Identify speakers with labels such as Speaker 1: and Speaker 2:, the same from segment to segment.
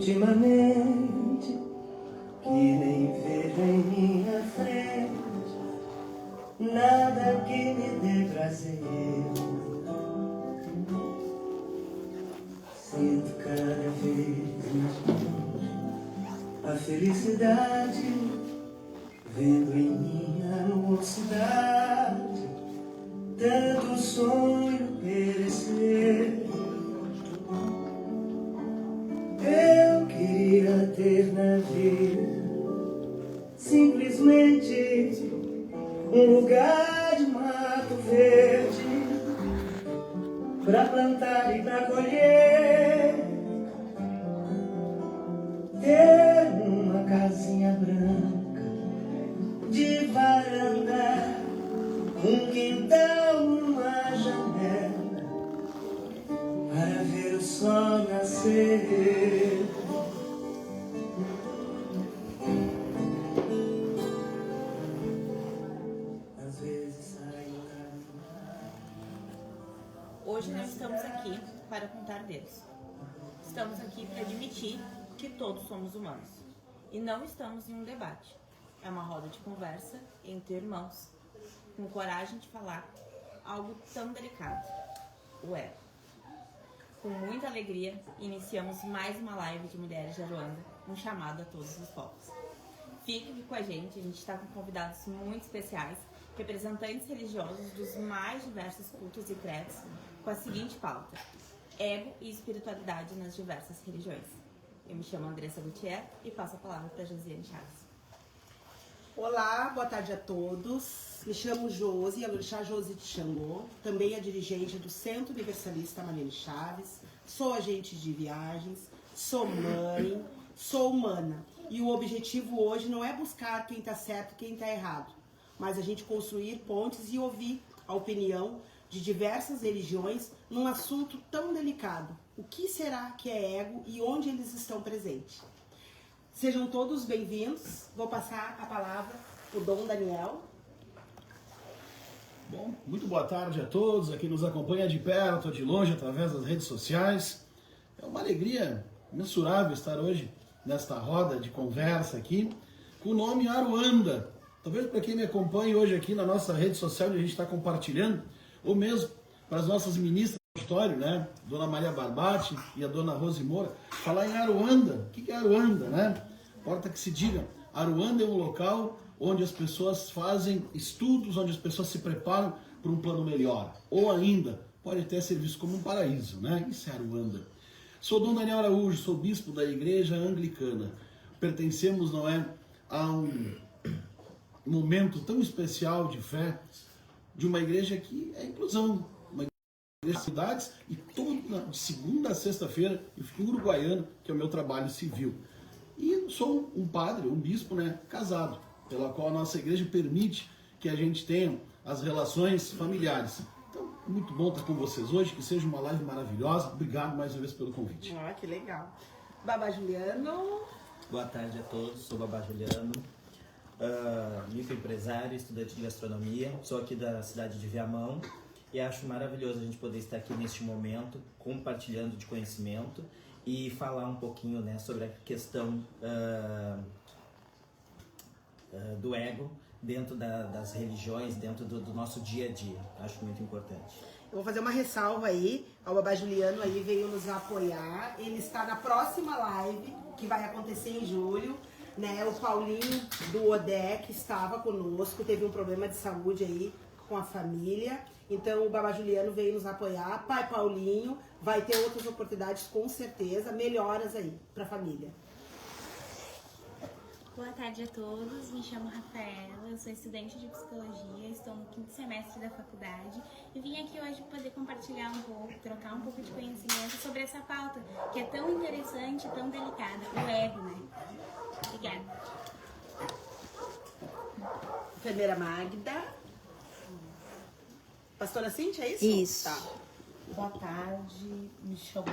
Speaker 1: ultimamente, que nem vejo em minha frente nada que me dê prazer. Sinto cada vez mais longe a felicidade, vendo em minha mocidade tanto sonho perecer. Eu queria ter na vida simplesmente um lugar de mato verde pra plantar e pra colher, ter uma casinha branca de varanda, um quintal, uma janela para ver o sol nascer. Às vezes saio caminhar.
Speaker 2: Hoje nós estamos aqui para contar Deus. Estamos aqui para admitir que todos somos humanos. E não estamos em um debate. É uma roda de conversa entre irmãos, com coragem de falar algo tão delicado, o ego. Com muita alegria, iniciamos mais uma live de Mulheres de Aruanda, um chamado a todos os povos. Fique aqui com a gente está com convidados muito especiais, representantes religiosos dos mais diversos cultos e credos, com a seguinte pauta: ego e espiritualidade nas diversas religiões. Eu me chamo Andressa Gutierrez e passo a palavra para Josiane Chaves.
Speaker 3: Olá, boa tarde a todos. Me chamo Josi, Alorixá Josi de Xangô, também é dirigente do Centro Universalista Marlene Chaves, sou agente de viagens, sou mãe, sou humana. E o objetivo hoje não é buscar quem está certo e quem está errado, mas a gente construir pontes e ouvir a opinião de diversas religiões num assunto tão delicado. O que será que é ego e onde eles estão presentes? Sejam todos bem-vindos. Vou passar a palavra para o Dom Daniel.
Speaker 4: Bom, muito boa tarde a todos, a quem nos acompanha de perto ou de longe através das redes sociais. É uma alegria imensurável estar hoje nesta roda de conversa aqui, com o nome Aruanda. Talvez para quem me acompanha hoje aqui na nossa rede social, onde a gente está compartilhando, ou mesmo para as nossas ministras do auditório, né? Dona Maria Barbati e a Dona Rose Moura, falar em Aruanda. O que é Aruanda, né? Importa que se diga, Aruanda é um local onde as pessoas fazem estudos, onde as pessoas se preparam para um plano melhor. Ou ainda, pode até ser visto como um paraíso, né? Isso é Aruanda. Sou Dom Daniel Araújo, sou bispo da Igreja Anglicana. Pertencemos, não é, a um momento tão especial de fé, de uma igreja que é inclusão, uma igreja de cidades, e toda de segunda a sexta-feira eu fico em Uruguaiana, que é o meu trabalho civil. E sou um padre, um bispo, né, casado, pela qual a nossa igreja permite que a gente tenha as relações familiares. Então, muito bom estar com vocês hoje, que seja uma live maravilhosa. Obrigado mais uma vez pelo convite.
Speaker 3: Ah, que legal. Babá Juliano.
Speaker 5: Boa tarde a todos, sou Babá Juliano, microempresário, estudante de gastronomia, sou aqui da cidade de Viamão e acho maravilhoso a gente poder estar aqui neste momento, compartilhando de conhecimento e falar um pouquinho, né, sobre a questão do ego dentro das religiões, dentro do nosso dia a dia. Acho muito importante.
Speaker 3: Eu vou fazer uma ressalva aí, o Babá Juliano aí veio nos apoiar, ele está na próxima live, que vai acontecer em julho, né? O Paulinho do ODEC estava conosco, teve um problema de saúde aí com a família, então o Babá Juliano veio nos apoiar. Pai Paulinho vai ter outras oportunidades com certeza, melhoras aí para a família.
Speaker 6: Boa tarde a todos, me chamo Rafaela, eu sou estudante de psicologia, estou no 5º semestre da faculdade e vim aqui hoje poder compartilhar um pouco, trocar um pouco de conhecimento sobre essa pauta que é tão interessante e tão delicada, o ego, né? Obrigada.
Speaker 3: Enfermeira Magda. Pastora Cíntia, é isso?
Speaker 7: Isso.
Speaker 3: Tá.
Speaker 8: Boa tarde, me chamo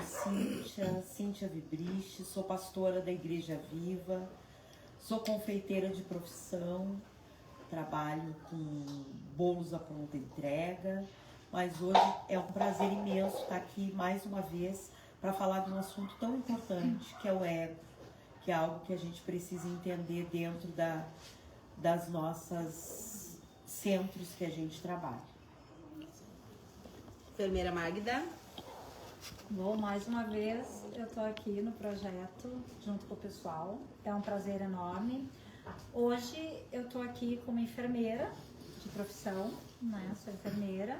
Speaker 8: Cíntia Vibrich, sou pastora da Igreja Viva, sou confeiteira de profissão, trabalho com bolos à pronta entrega, mas hoje é um prazer imenso estar aqui mais uma vez para falar de um assunto tão importante que é o ego, que é algo que a gente precisa entender dentro das nossas centros que a gente trabalha.
Speaker 3: Enfermeira Magda.
Speaker 7: Bom, mais uma vez eu estou aqui no projeto junto com o pessoal, é um prazer enorme. Hoje eu estou aqui como enfermeira de profissão, né? Sou enfermeira,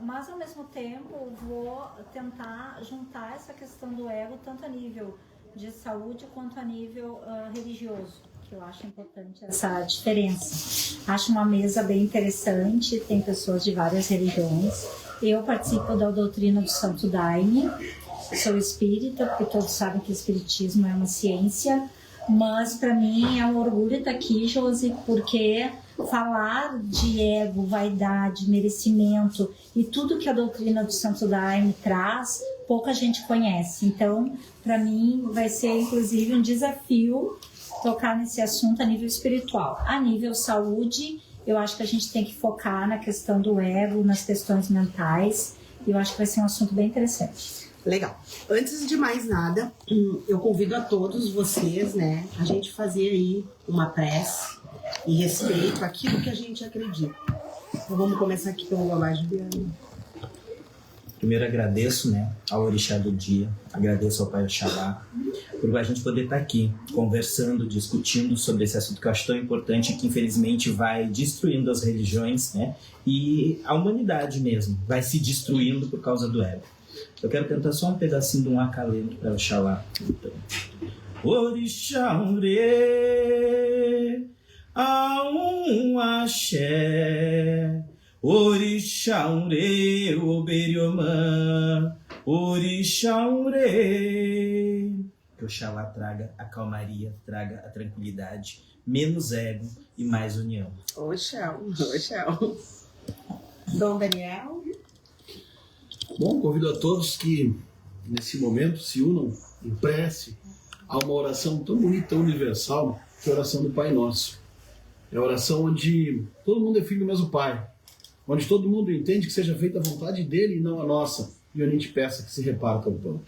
Speaker 7: mas ao mesmo tempo vou tentar juntar essa questão do ego tanto a nível de saúde quanto a nível religioso, que eu acho importante essa diferença. Acho uma mesa bem interessante, tem pessoas de várias religiões. Eu participo da doutrina do Santo Daime, sou espírita, porque todos sabem que o espiritismo é uma ciência, mas para mim é um orgulho estar aqui, Josi, porque falar de ego, vaidade, merecimento e tudo que a doutrina do Santo Daime traz, pouca gente conhece. Então, para mim, vai ser inclusive um desafio tocar nesse assunto a nível espiritual. A nível saúde, eu acho que a gente tem que focar na questão do ego, nas questões mentais, e eu acho que vai ser um assunto bem interessante.
Speaker 3: Legal. Antes de mais nada, eu convido a todos vocês, né, a gente fazer aí uma prece em respeito àquilo que a gente acredita. Então vamos começar aqui pelo Babá Juliana.
Speaker 5: Primeiro agradeço, né, ao Orixá do Dia, agradeço ao Pai Oxalá, por a gente poder estar aqui conversando, discutindo sobre esse assunto que eu acho tão importante, que infelizmente vai destruindo as religiões, né, e a humanidade mesmo vai se destruindo por causa do ego. Eu quero cantar só um pedacinho de um acalento para Oxalá. Então, Orixá Ure, a um axé, Orixá Ure, Oberiomã, Orixá Ure. Que Oxalá traga a calmaria, traga a tranquilidade, menos ego e mais união.
Speaker 3: Oxel. Dom Daniel.
Speaker 4: Bom, convido a todos que nesse momento se unam em prece a uma oração tão bonita, tão universal, que é a oração do Pai Nosso. É a oração onde todo mundo é filho do mesmo Pai, onde todo mundo entende que seja feita a vontade dele e não a nossa, e onde a gente peça que se reparta o pão.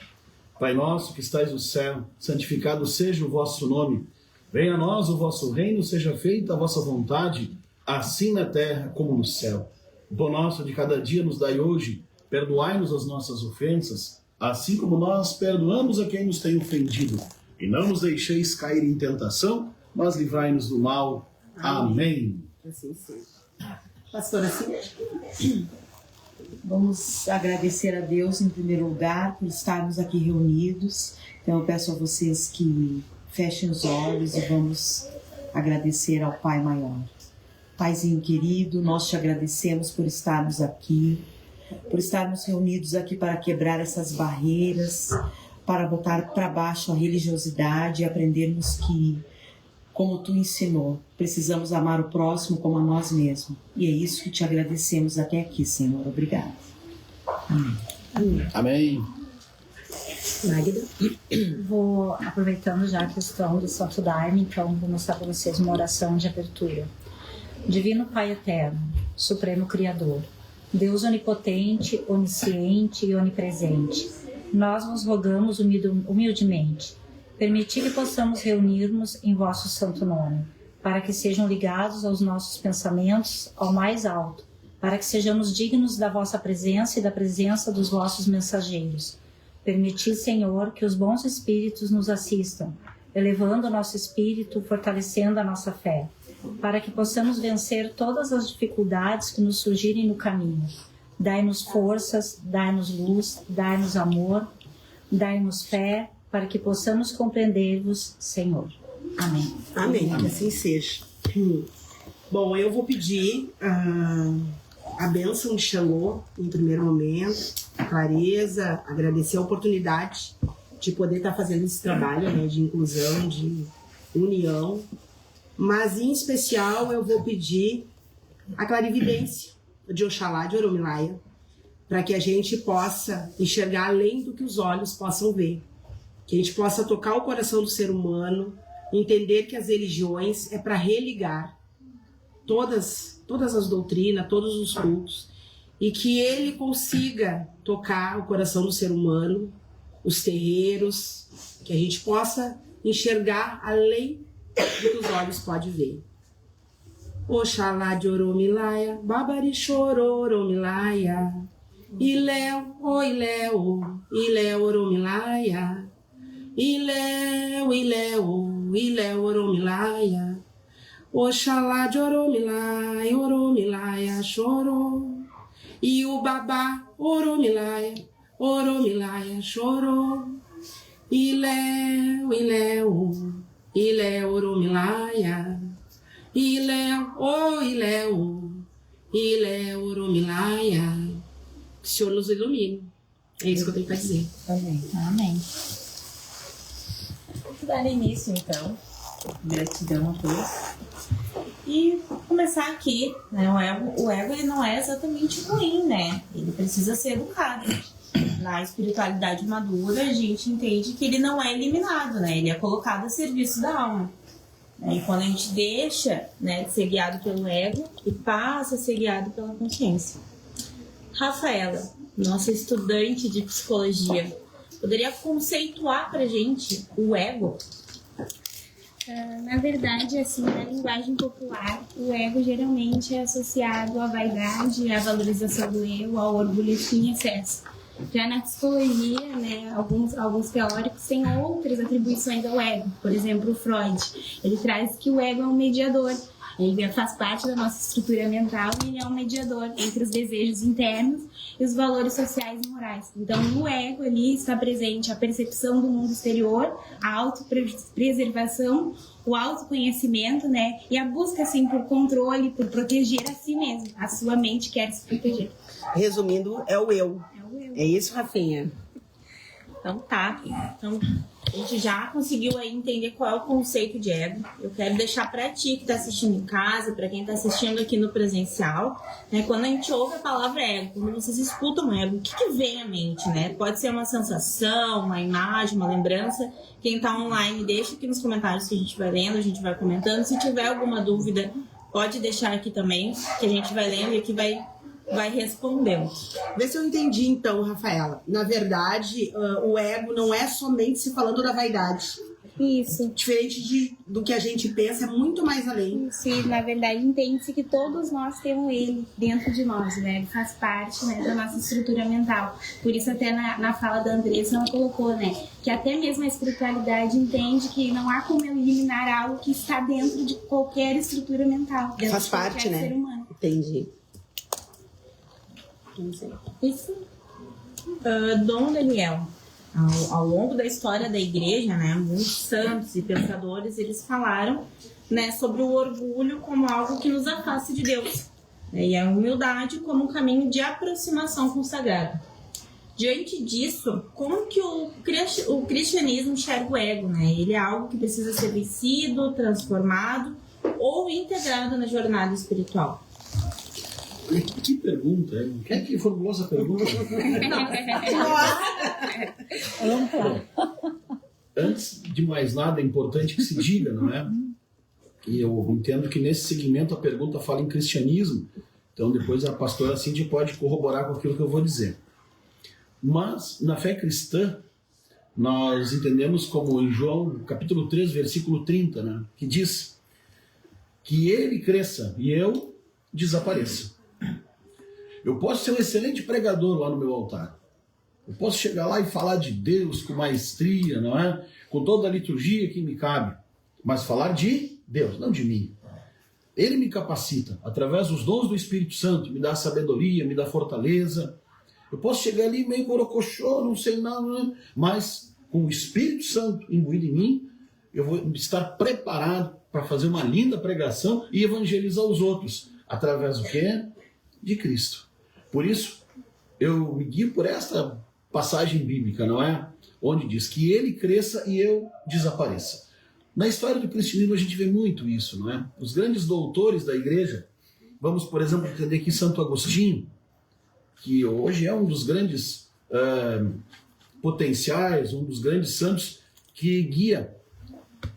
Speaker 4: Pai nosso que estais no céu, santificado seja o vosso nome. Venha a nós o vosso reino, seja feita a vossa vontade, assim na terra como no céu. O pão nosso de cada dia nos dai hoje, perdoai-nos as nossas ofensas, assim como nós perdoamos a quem nos tem ofendido. E não nos deixeis cair em tentação, mas livrai-nos do mal. Amém.
Speaker 3: Assim seja. Pastora Cíntia.
Speaker 8: Vamos agradecer a Deus em primeiro lugar por estarmos aqui reunidos. Então eu peço a vocês que fechem os olhos e vamos agradecer ao Pai Maior. Paizinho querido, nós te agradecemos por estarmos aqui, por estarmos reunidos aqui para quebrar essas barreiras, para botar para baixo a religiosidade e aprendermos que, como tu ensinou, precisamos amar o próximo como a nós mesmos. E é isso que te agradecemos até aqui, Senhor. Obrigada. Amém.
Speaker 4: Amém.
Speaker 3: Magda.
Speaker 7: Vou, aproveitando já a questão do Santo Daime, então vou mostrar para vocês uma oração de abertura. Divino Pai Eterno, Supremo Criador, Deus onipotente, onisciente e onipresente, nós vos rogamos humildemente, permitir que possamos reunir-nos em vosso santo nome, para que sejam ligados aos nossos pensamentos ao mais alto, para que sejamos dignos da vossa presença e da presença dos vossos mensageiros. Permiti, Senhor, que os bons espíritos nos assistam, elevando o nosso espírito, fortalecendo a nossa fé, para que possamos vencer todas as dificuldades que nos surgirem no caminho. Dai-nos forças, dai-nos luz, dai-nos amor, dai-nos fé, para que possamos compreender-vos, Senhor. Amém.
Speaker 3: Amém, que assim seja. Bom, eu vou pedir a bênção de Xangô em primeiro momento, a clareza, agradecer a oportunidade de poder estar fazendo esse trabalho, né, de inclusão, de união, mas em especial eu vou pedir a clarividência de Oxalá, de Oromilaia, para que a gente possa enxergar além do que os olhos possam ver, que a gente possa tocar o coração do ser humano, entender que as religiões é para religar todas as doutrinas, todos os cultos, e que ele consiga tocar o coração do ser humano os terreiros, que a gente possa enxergar além do que os olhos podem ver. Oxalá de Oromilaia, Babari Chororomilaia, Iléu, o Iléu, Iléu Oromilaia, Iléu, Iléu, Iléu Oromilaia, Oxalá de Oromilaia, Oromilaia chorou, e o babá Oromilaia, Oromilaia chorou, Iléu, Iléu, Iléu Oromilaia, Iléu, oh Iléu, Iléu Oromilaia. Que o Senhor nos ilumine. É isso que eu tenho para dizer.
Speaker 2: Amém.
Speaker 7: Amém.
Speaker 2: Vamos dar início, então. Gratidão a todos. E começar aqui, né? O ego ele não é exatamente ruim, né? Ele precisa ser educado. Na espiritualidade madura, a gente entende que ele não é eliminado, né? Ele é colocado a serviço da alma. E quando a gente deixa, né, de ser guiado pelo ego e passa a ser guiado pela consciência. Rafaela, nossa estudante de psicologia, poderia conceituar pra gente o ego?
Speaker 6: Na verdade, assim, na linguagem popular, o ego geralmente é associado à vaidade, à valorização do eu, ao orgulho em excesso. Já na psicologia, né, alguns teóricos têm outras atribuições ao ego. Por exemplo, o Freud, ele traz que o ego é um mediador. Ele faz parte da nossa estrutura mental e ele é um mediador entre os desejos internos e os valores sociais e morais. Então, no ego ali está presente a percepção do mundo exterior, a autopreservação, o autoconhecimento, né, e a busca, assim, por controle, por proteger a si mesmo. A sua mente quer se proteger.
Speaker 3: Resumindo, é o eu. É isso, Rafinha?
Speaker 2: Então tá. Então, a gente já conseguiu aí entender qual é o conceito de ego. Eu quero deixar pra ti que tá assistindo em casa, pra quem tá assistindo aqui no presencial, né? Quando a gente ouve a palavra ego, quando vocês escutam ego, o que vem à mente, né? Pode ser uma sensação, uma imagem, uma lembrança. Quem tá online, deixa aqui nos comentários que a gente vai lendo, a gente vai comentando. Se tiver alguma dúvida, pode deixar aqui também, que a gente vai lendo e aqui vai respondendo.
Speaker 3: Vê se eu entendi então, Rafaela. Na verdade, o ego não é somente se falando da vaidade.
Speaker 6: Isso.
Speaker 3: Diferente do que a gente pensa, é muito mais além.
Speaker 6: Sim, na verdade, entende-se que todos nós temos ele dentro de nós, né? Ele faz parte, né, da nossa estrutura mental. Por isso, até na fala da Andressa, ela colocou, né, que até mesmo a espiritualidade entende que não há como eliminar algo que está dentro de qualquer estrutura mental.
Speaker 3: Faz parte, né?
Speaker 6: Ser humano.
Speaker 3: Entendi.
Speaker 2: Isso. Dom Daniel, ao longo da história da igreja, né, muitos santos e pensadores, eles falaram, né, sobre o orgulho como algo que nos afasta de Deus, né, e a humildade como um caminho de aproximação com o sagrado. Diante disso, como que o cristianismo enxerga o ego? Né? Ele é algo que precisa ser vencido, transformado ou integrado na jornada espiritual?
Speaker 4: Que pergunta, hein? Quem é que formulou essa pergunta? Antes de mais nada, é importante que se diga, não é? E eu entendo que nesse segmento a pergunta fala em cristianismo, então depois a pastora Cindy pode corroborar com aquilo que eu vou dizer. Mas, na fé cristã, nós entendemos como em João, capítulo 3, versículo 30, né? Que diz que ele cresça e eu desapareça. Eu posso ser um excelente pregador lá no meu altar. Eu posso chegar lá e falar de Deus com maestria, não é? Com toda a liturgia que me cabe. Mas falar de Deus, não de mim. Ele me capacita, através dos dons do Espírito Santo, me dá sabedoria, me dá fortaleza. Eu posso chegar ali meio borocochô, não sei nada, mas com o Espírito Santo imbuído em mim, eu vou estar preparado para fazer uma linda pregação e evangelizar os outros. Através do quê? De Cristo. Por isso, eu me guio por esta passagem bíblica, não é? Onde diz que ele cresça e eu desapareça. Na história do cristianismo a gente vê muito isso, não é? Os grandes doutores da igreja, vamos, por exemplo, entender aqui Santo Agostinho, que hoje é um dos grandes potenciais, um dos grandes santos que guia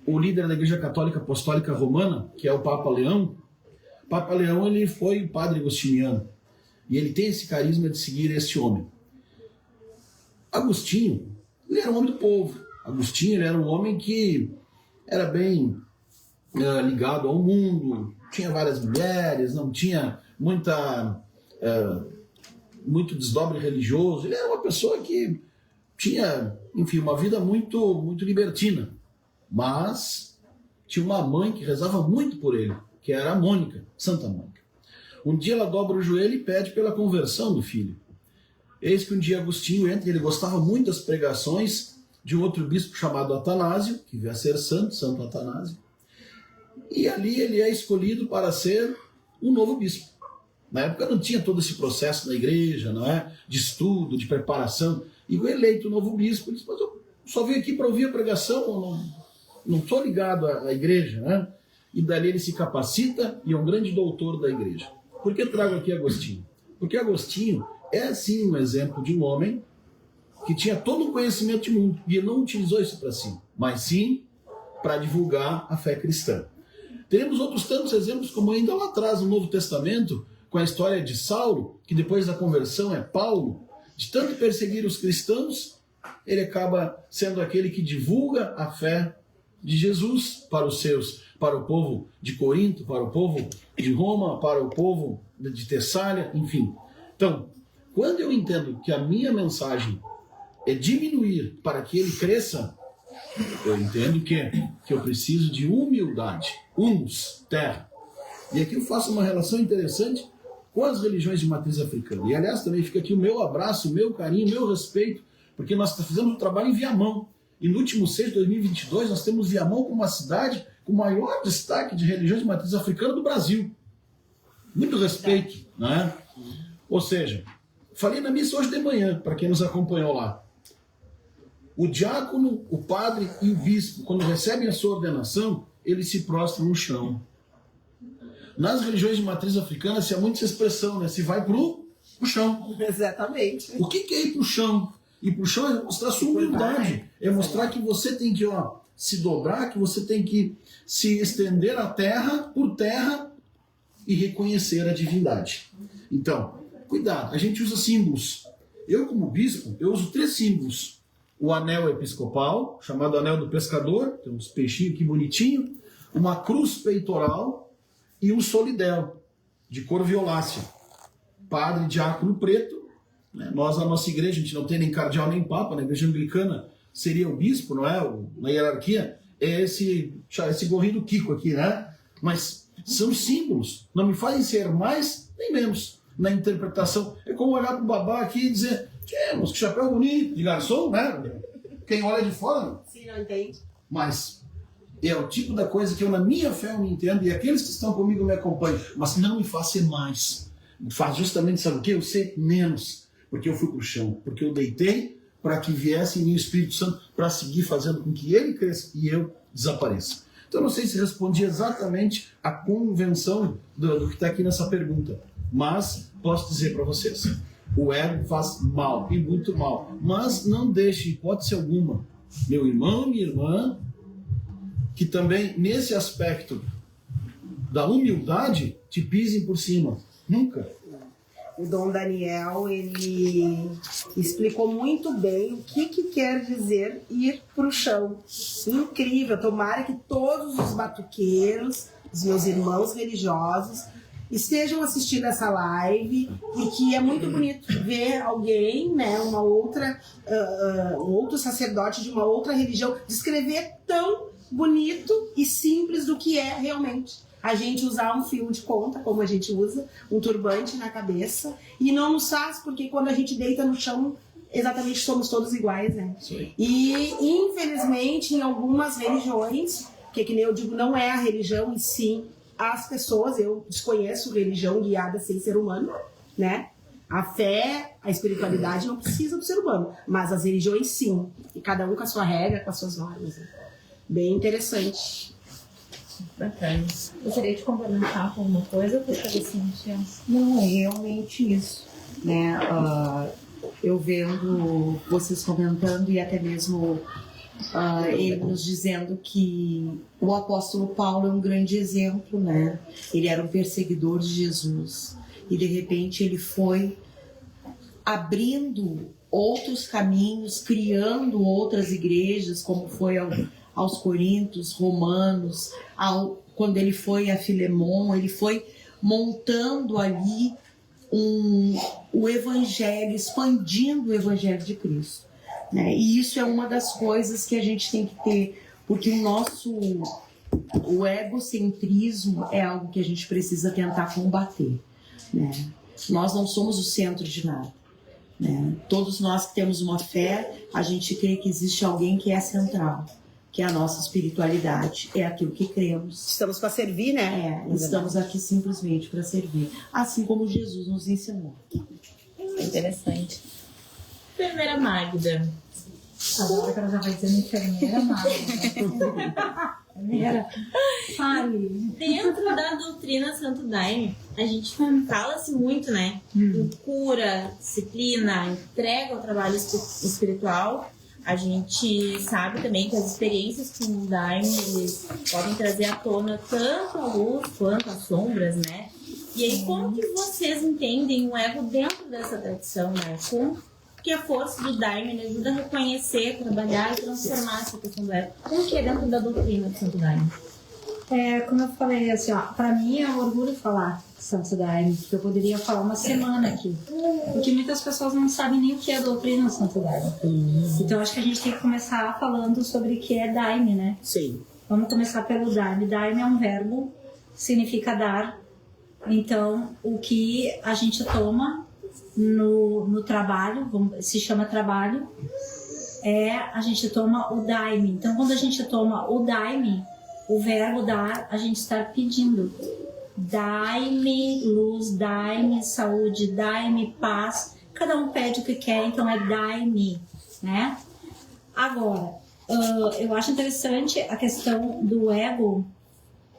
Speaker 4: o líder da Igreja Católica Apostólica Romana, que é o Papa Leão. O Papa Leão, ele foi padre agostiniano. E ele tem esse carisma de seguir este homem. Agostinho, Ele era um homem do povo. Agostinho, ele era um homem que era bem ligado ao mundo, tinha várias mulheres, não tinha muito desdobre religioso. Ele era uma pessoa que tinha, enfim, uma vida muito libertina, mas tinha uma mãe que rezava muito por ele, que era a Mônica, Santa Mônica. Um dia ela dobra o joelho e pede pela conversão do filho. Eis que um dia Agostinho entra, ele gostava muito das pregações de um outro bispo chamado Atanásio, que veio a ser Santo Atanásio, e ali ele é escolhido para ser um novo bispo. Na época não tinha todo esse processo na igreja, não é? De estudo, de preparação. E o eleito novo bispo disse, mas eu só vim aqui para ouvir a pregação, não estou ligado à igreja, né? E dali ele se capacita e é um grande doutor da igreja. Por que trago aqui Agostinho? Porque Agostinho é sim um exemplo de um homem que tinha todo o conhecimento de mundo e ele não utilizou isso para si, mas sim para divulgar a fé cristã. Teremos outros tantos exemplos, como ainda lá atrás no Novo Testamento, com a história de Saulo, que depois da conversão é Paulo. De tanto perseguir os cristãos, ele acaba sendo aquele que divulga a fé de Jesus para os seus, para o povo de Corinto, para o povo de Roma, para o povo de Tessália, enfim. Então, quando eu entendo que a minha mensagem é diminuir para que ele cresça, eu entendo que eu preciso de humildade, humus, terra. E aqui eu faço uma relação interessante com as religiões de matriz africana. E, aliás, também fica aqui o meu abraço, o meu carinho, o meu respeito, porque nós fizemos um trabalho em Viamão. E no último CES de 2022, nós temos Viamão como uma cidade com o maior destaque de religiões de matriz africana do Brasil. Muito respeito, né? Ou seja, falei na missa hoje de manhã, para quem nos acompanhou lá. O diácono, o padre e o bispo, quando recebem a sua ordenação, eles se prostram no chão. Nas religiões de matriz africana, se há muita essa expressão, né? Se vai pro chão.
Speaker 3: Exatamente.
Speaker 4: O que é ir pro chão? Ir pro chão é mostrar sua humildade. É mostrar que você tem que se dobrar, que você tem que se estender a terra por terra e reconhecer a divindade. Então, cuidado, a gente usa símbolos. Eu, como bispo, eu uso 3 símbolos. O anel episcopal, chamado anel do pescador, tem uns peixinhos aqui bonitinho, uma cruz peitoral e um solidel, de cor violácea. Padre, diácono preto. Né? Nós, na nossa igreja, a gente não tem nem cardeal nem papa, na igreja anglicana seria o bispo, não é? Na hierarquia, é esse gorrinho do Kiko aqui, né? Mas são símbolos, não me fazem ser mais nem menos na interpretação. É como olhar para o babá aqui e dizer, temos que chapéu bonito, de garçom, né? Quem olha de fora...
Speaker 3: Sim, não entende.
Speaker 4: Mas é o tipo da coisa que eu, na minha fé, eu me entendo, e aqueles que estão comigo me acompanham, mas não me faz ser mais. Me faz justamente, sabe o quê? Eu ser menos, porque eu fui para o chão, porque eu deitei para que viesse em mim o Espírito Santo para seguir fazendo com que ele cresça e eu desapareça. Então, não sei se respondi exatamente a convenção do que está aqui nessa pergunta, mas posso dizer para vocês, o ego faz mal, e muito mal, mas não deixe, hipótese alguma, meu irmão e minha irmã, que também, nesse aspecto da humildade, te pisem por cima. Nunca.
Speaker 3: O Dom Daniel, ele explicou muito bem o que quer dizer ir para o chão. Incrível, tomara que todos os batuqueiros, os meus irmãos religiosos, estejam assistindo essa live, porque é muito bonito ver alguém, né, um outro sacerdote de uma outra religião, descrever tão bonito e simples do que é realmente. A gente usar um fio de conta, como a gente usa, um turbante na cabeça, e não nos faz, porque quando a gente deita no chão, exatamente somos todos iguais, né?
Speaker 4: Sim.
Speaker 3: E, infelizmente, em algumas religiões, que nem eu digo, não é a religião, e sim as pessoas, eu desconheço religião guiada sem ser humano, né? A fé, a espiritualidade não precisa do ser humano, mas as religiões sim, e cada um com a sua regra, com as suas normas. Né? Bem interessante.
Speaker 7: Bacana. Gostaria de complementar com alguma coisa, professora Cíntia?
Speaker 8: Não, é realmente isso, né? Eu vendo vocês comentando e até mesmo ele nos dizendo que o apóstolo Paulo é um grande exemplo, né? Ele era um perseguidor de Jesus e de repente ele foi abrindo outros caminhos, criando outras igrejas, como foi aos Coríntios, Romanos, quando ele foi a Filemon, ele foi montando ali o evangelho, expandindo o evangelho de Cristo, né? E isso é uma das coisas que a gente tem que ter, porque o egocentrismo é algo que a gente precisa tentar combater, né? Nós não somos o centro de nada, né? Todos nós que temos uma fé, a gente crê que existe alguém que é central, que é a nossa espiritualidade, é aquilo que cremos.
Speaker 3: Estamos para servir, né?
Speaker 8: Estamos aqui simplesmente para servir, assim como Jesus nos ensinou.
Speaker 2: Interessante. Enfermeira Magda.
Speaker 7: Agora que ela já vai dizendo enfermeira, Magda. Enfermeira, fale.
Speaker 2: Dentro da doutrina Santo Daime, a gente fala-se muito, né? Em cura, disciplina, entrega ao trabalho espiritual. A gente sabe também que as experiências com o Daime, eles podem trazer à tona tanto a luz quanto as sombras, né? E aí, como que vocês entendem o ego dentro dessa tradição, né? Como que a força do Daime ele ajuda a reconhecer, trabalhar e transformar essa questão do ego? Como que é dentro da doutrina de Santo Daime?
Speaker 7: Como eu falei, assim, ó, pra mim é um orgulho falar Santo Daime, porque eu poderia falar uma semana aqui. Porque muitas pessoas não sabem nem o que é a doutrina do Santo Daime. Então acho que a gente tem que começar falando sobre o que é Daime, né?
Speaker 3: Sim.
Speaker 7: Vamos começar pelo Daime. Daime é um verbo, significa dar. Então, o que a gente toma no trabalho, se chama trabalho, a gente toma o Daime. Então, quando a gente toma o Daime, o verbo dar, a gente está pedindo. Dai-me luz, dai-me saúde, dai-me paz. Cada um pede o que quer, então é dai-me, né? Agora, eu acho interessante a questão do ego,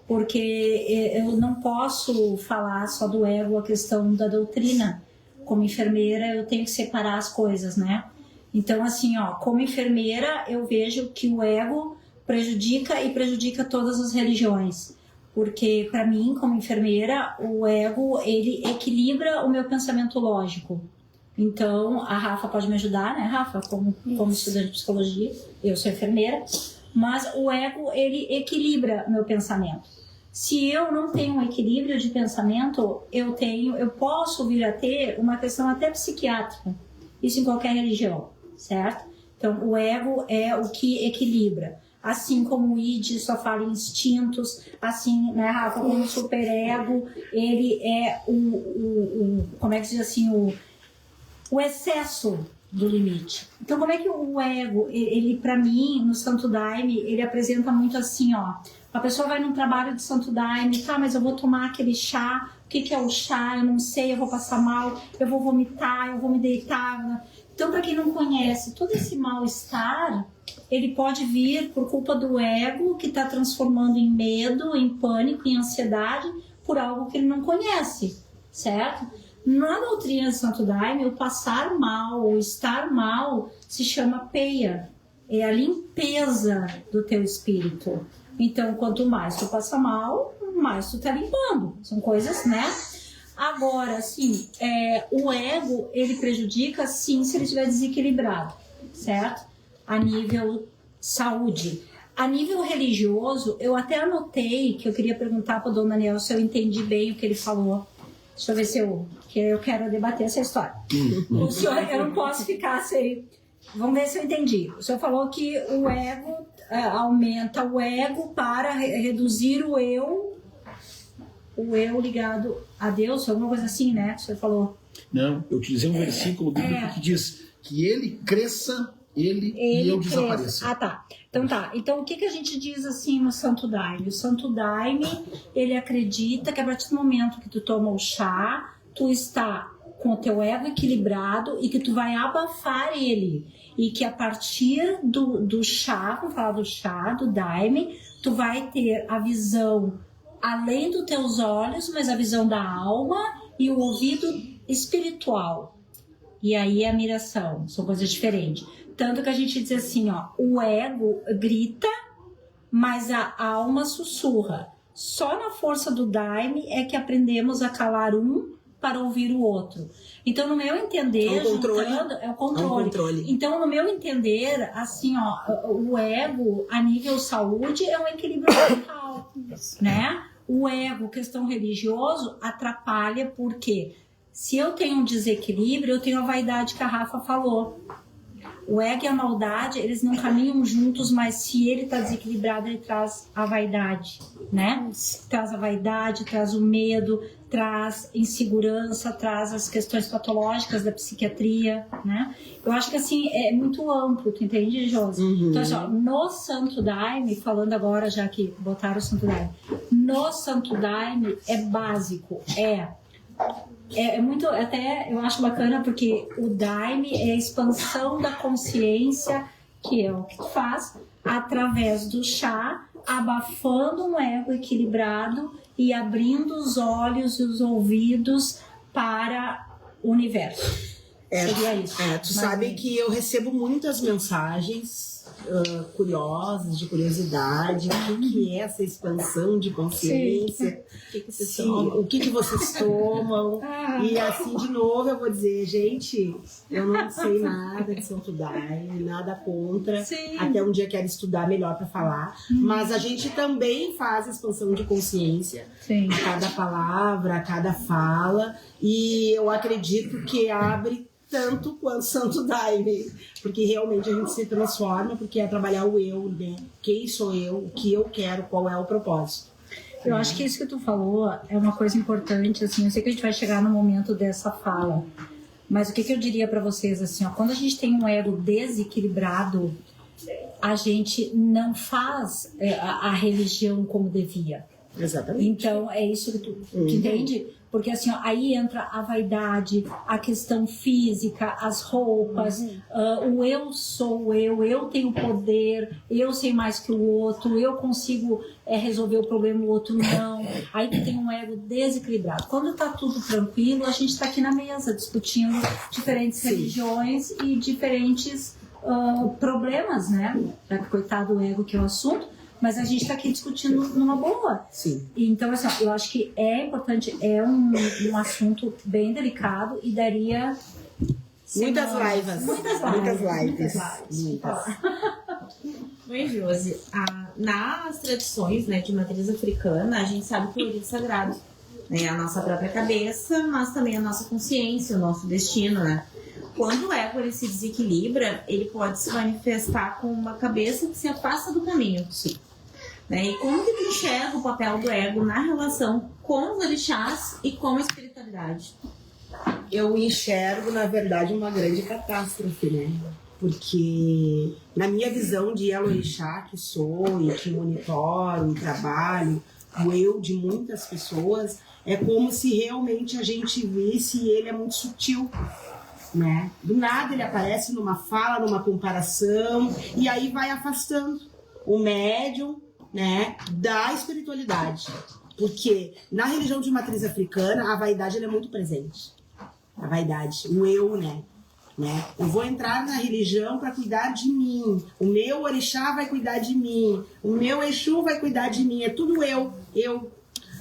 Speaker 7: porque eu não posso falar só do ego, a questão da doutrina. Como enfermeira, eu tenho que separar as coisas, né? Então, assim, ó, como enfermeira, eu vejo que o ego prejudica todas as religiões. Porque, para mim, como enfermeira, o ego, ele equilibra o meu pensamento lógico. Então, a Rafa pode me ajudar, né, Rafa? Como estudante de psicologia, eu sou enfermeira. Mas o ego, ele equilibra o meu pensamento. Se eu não tenho um equilíbrio de pensamento, eu posso vir a ter uma questão até psiquiátrica. Isso em qualquer religião, certo? Então, o ego é o que equilibra. Assim como o id só fala em instintos, assim, né, Rafa, como o superego, ele é como é que se diz assim, o excesso do limite. Então, como é que o ego, ele para mim, no Santo Daime, ele apresenta muito assim, ó, a pessoa vai num trabalho de Santo Daime, tá, mas eu vou tomar aquele chá, o que é o chá, eu não sei, eu vou passar mal, eu vou vomitar, eu vou me deitar. Então, para quem não conhece, todo esse mal-estar, ele pode vir por culpa do ego, que está transformando em medo, em pânico, em ansiedade, por algo que ele não conhece, certo? Na doutrina de Santo Daime, o passar mal, ou estar mal, se chama peia. É a limpeza do teu espírito. Então, quanto mais tu passa mal, mais tu tá limpando. São coisas, né? Agora, assim, o ego, ele prejudica, sim, se ele estiver desequilibrado, certo? A nível saúde. A nível religioso, eu até anotei que eu queria perguntar para o Dom Daniel se eu entendi bem o que ele falou. Deixa eu ver se eu quero debater essa história. O senhor, eu não posso ficar sem... Vamos ver se eu entendi. O senhor falou que o ego aumenta o ego para reduzir o eu ligado a Deus, alguma coisa assim, né? O senhor falou.
Speaker 4: Não, eu utilizei um versículo bíblico que diz que ele cresça, ele e eu desapareça.
Speaker 7: Ah, tá. Então tá. Então o que a gente diz assim no Santo Daime? O Santo Daime, ele acredita que a partir do momento que tu toma o chá, tu está com o teu ego equilibrado e que tu vai abafar ele. E que a partir do chá, vamos falar do chá, do Daime, tu vai ter a visão além dos teus olhos, mas a visão da alma e o ouvido espiritual. E aí a miração, são coisas diferentes. Tanto que a gente diz assim, ó, o ego grita, mas a alma sussurra. Só na força do Daime é que aprendemos a calar um para ouvir o outro. Então, no meu entender,
Speaker 3: É um controle.
Speaker 7: é o controle. Então, no meu entender, assim, ó, o ego, a nível saúde, é um equilíbrio mental, né? O ego, questão religioso, atrapalha porque se eu tenho um desequilíbrio, eu tenho a vaidade que a Rafa falou. O ego e a maldade, eles não caminham juntos, mas se ele está desequilibrado, ele traz a vaidade, né? Traz a vaidade, traz o medo, traz insegurança, traz as questões patológicas da psiquiatria, né? Eu acho que assim, é muito amplo, tu entende, Josi? Então, assim, ó, no Santo Daime, falando agora, já que botaram o Santo Daime, no Santo Daime é básico, é muito, até eu acho bacana porque o Daime é a expansão da consciência, que é o que tu faz, através do chá, abafando um ego equilibrado e abrindo os olhos e os ouvidos para o universo. Seria isso.
Speaker 3: Tu sabe que eu recebo muitas mensagens curiosas, de curiosidade, o que é essa expansão de consciência, o que vocês tomam, e assim, de novo, eu vou dizer, gente, eu não sei nada de Santo Daime, nada contra, até um dia quero estudar melhor para falar, mas a gente também faz expansão de consciência, a cada palavra, a cada fala, e eu acredito que abre tanto quanto Santo Daime, porque realmente a gente se transforma, porque é trabalhar o eu, né? Quem sou eu, o que eu quero, qual é o propósito.
Speaker 7: Eu acho que isso que tu falou é uma coisa importante, assim, eu sei que a gente vai chegar no momento dessa fala, mas o que eu diria para vocês, assim, ó, quando a gente tem um ego desequilibrado, a gente não faz a religião como devia.
Speaker 3: Exatamente.
Speaker 7: Então, é isso que tu entende? Porque assim, ó, aí entra a vaidade, a questão física, as roupas, o eu sou eu tenho poder, eu sei mais que o outro, eu consigo resolver o problema, o outro não. Aí tu tem um ego desequilibrado. Quando tá tudo tranquilo, a gente tá aqui na mesa discutindo diferentes religiões e diferentes problemas, né? Coitado do ego que é o assunto. Mas a gente está aqui discutindo numa boa.
Speaker 3: Sim.
Speaker 7: Então, assim, eu acho que é importante, é um assunto bem delicado e daria...
Speaker 3: Muitas lives.
Speaker 2: Oi, Josi. Nas tradições, né, de matriz africana, a gente sabe que o origem sagrado é a nossa própria cabeça, mas também a nossa consciência, o nosso destino, né? Quando o ego ele se desequilibra, ele pode se manifestar com uma cabeça que se afasta do caminho.
Speaker 3: Sim.
Speaker 2: Né? E como que tu enxerga o papel do ego na relação com os orixás e com a espiritualidade?
Speaker 3: Eu enxergo, na verdade, uma grande catástrofe, né? Porque na minha visão de Elorixá, que sou e que monitoro e trabalho, o eu de muitas pessoas, é como se realmente a gente visse ele é muito sutil, né? Do nada ele aparece numa fala, numa comparação, e aí vai afastando o médium, né, da espiritualidade. Porque na religião de matriz africana, a vaidade ela é muito presente. A vaidade, o eu, né? Eu vou entrar na religião para cuidar de mim. O meu orixá vai cuidar de mim. O meu Exu vai cuidar de mim. É tudo eu,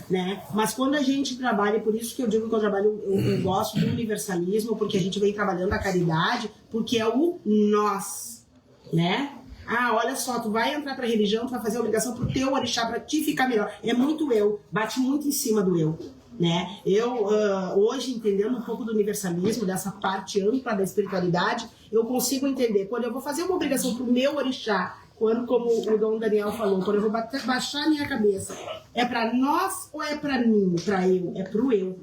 Speaker 3: né? Mas quando a gente trabalha, e por isso que eu digo que eu gosto do universalismo, porque a gente vem trabalhando a caridade, porque é o nós, né? Olha só, tu vai entrar pra religião, tu vai fazer a obrigação pro teu orixá, pra ti ficar melhor. É muito eu, bate muito em cima do eu, né? Eu, hoje, entendendo um pouco do universalismo, dessa parte ampla da espiritualidade, eu consigo entender, quando eu vou fazer uma obrigação pro meu orixá, quando, como o Dom Daniel falou, quando eu vou baixar a minha cabeça, é pra nós ou é pra mim, pra eu? É pro eu.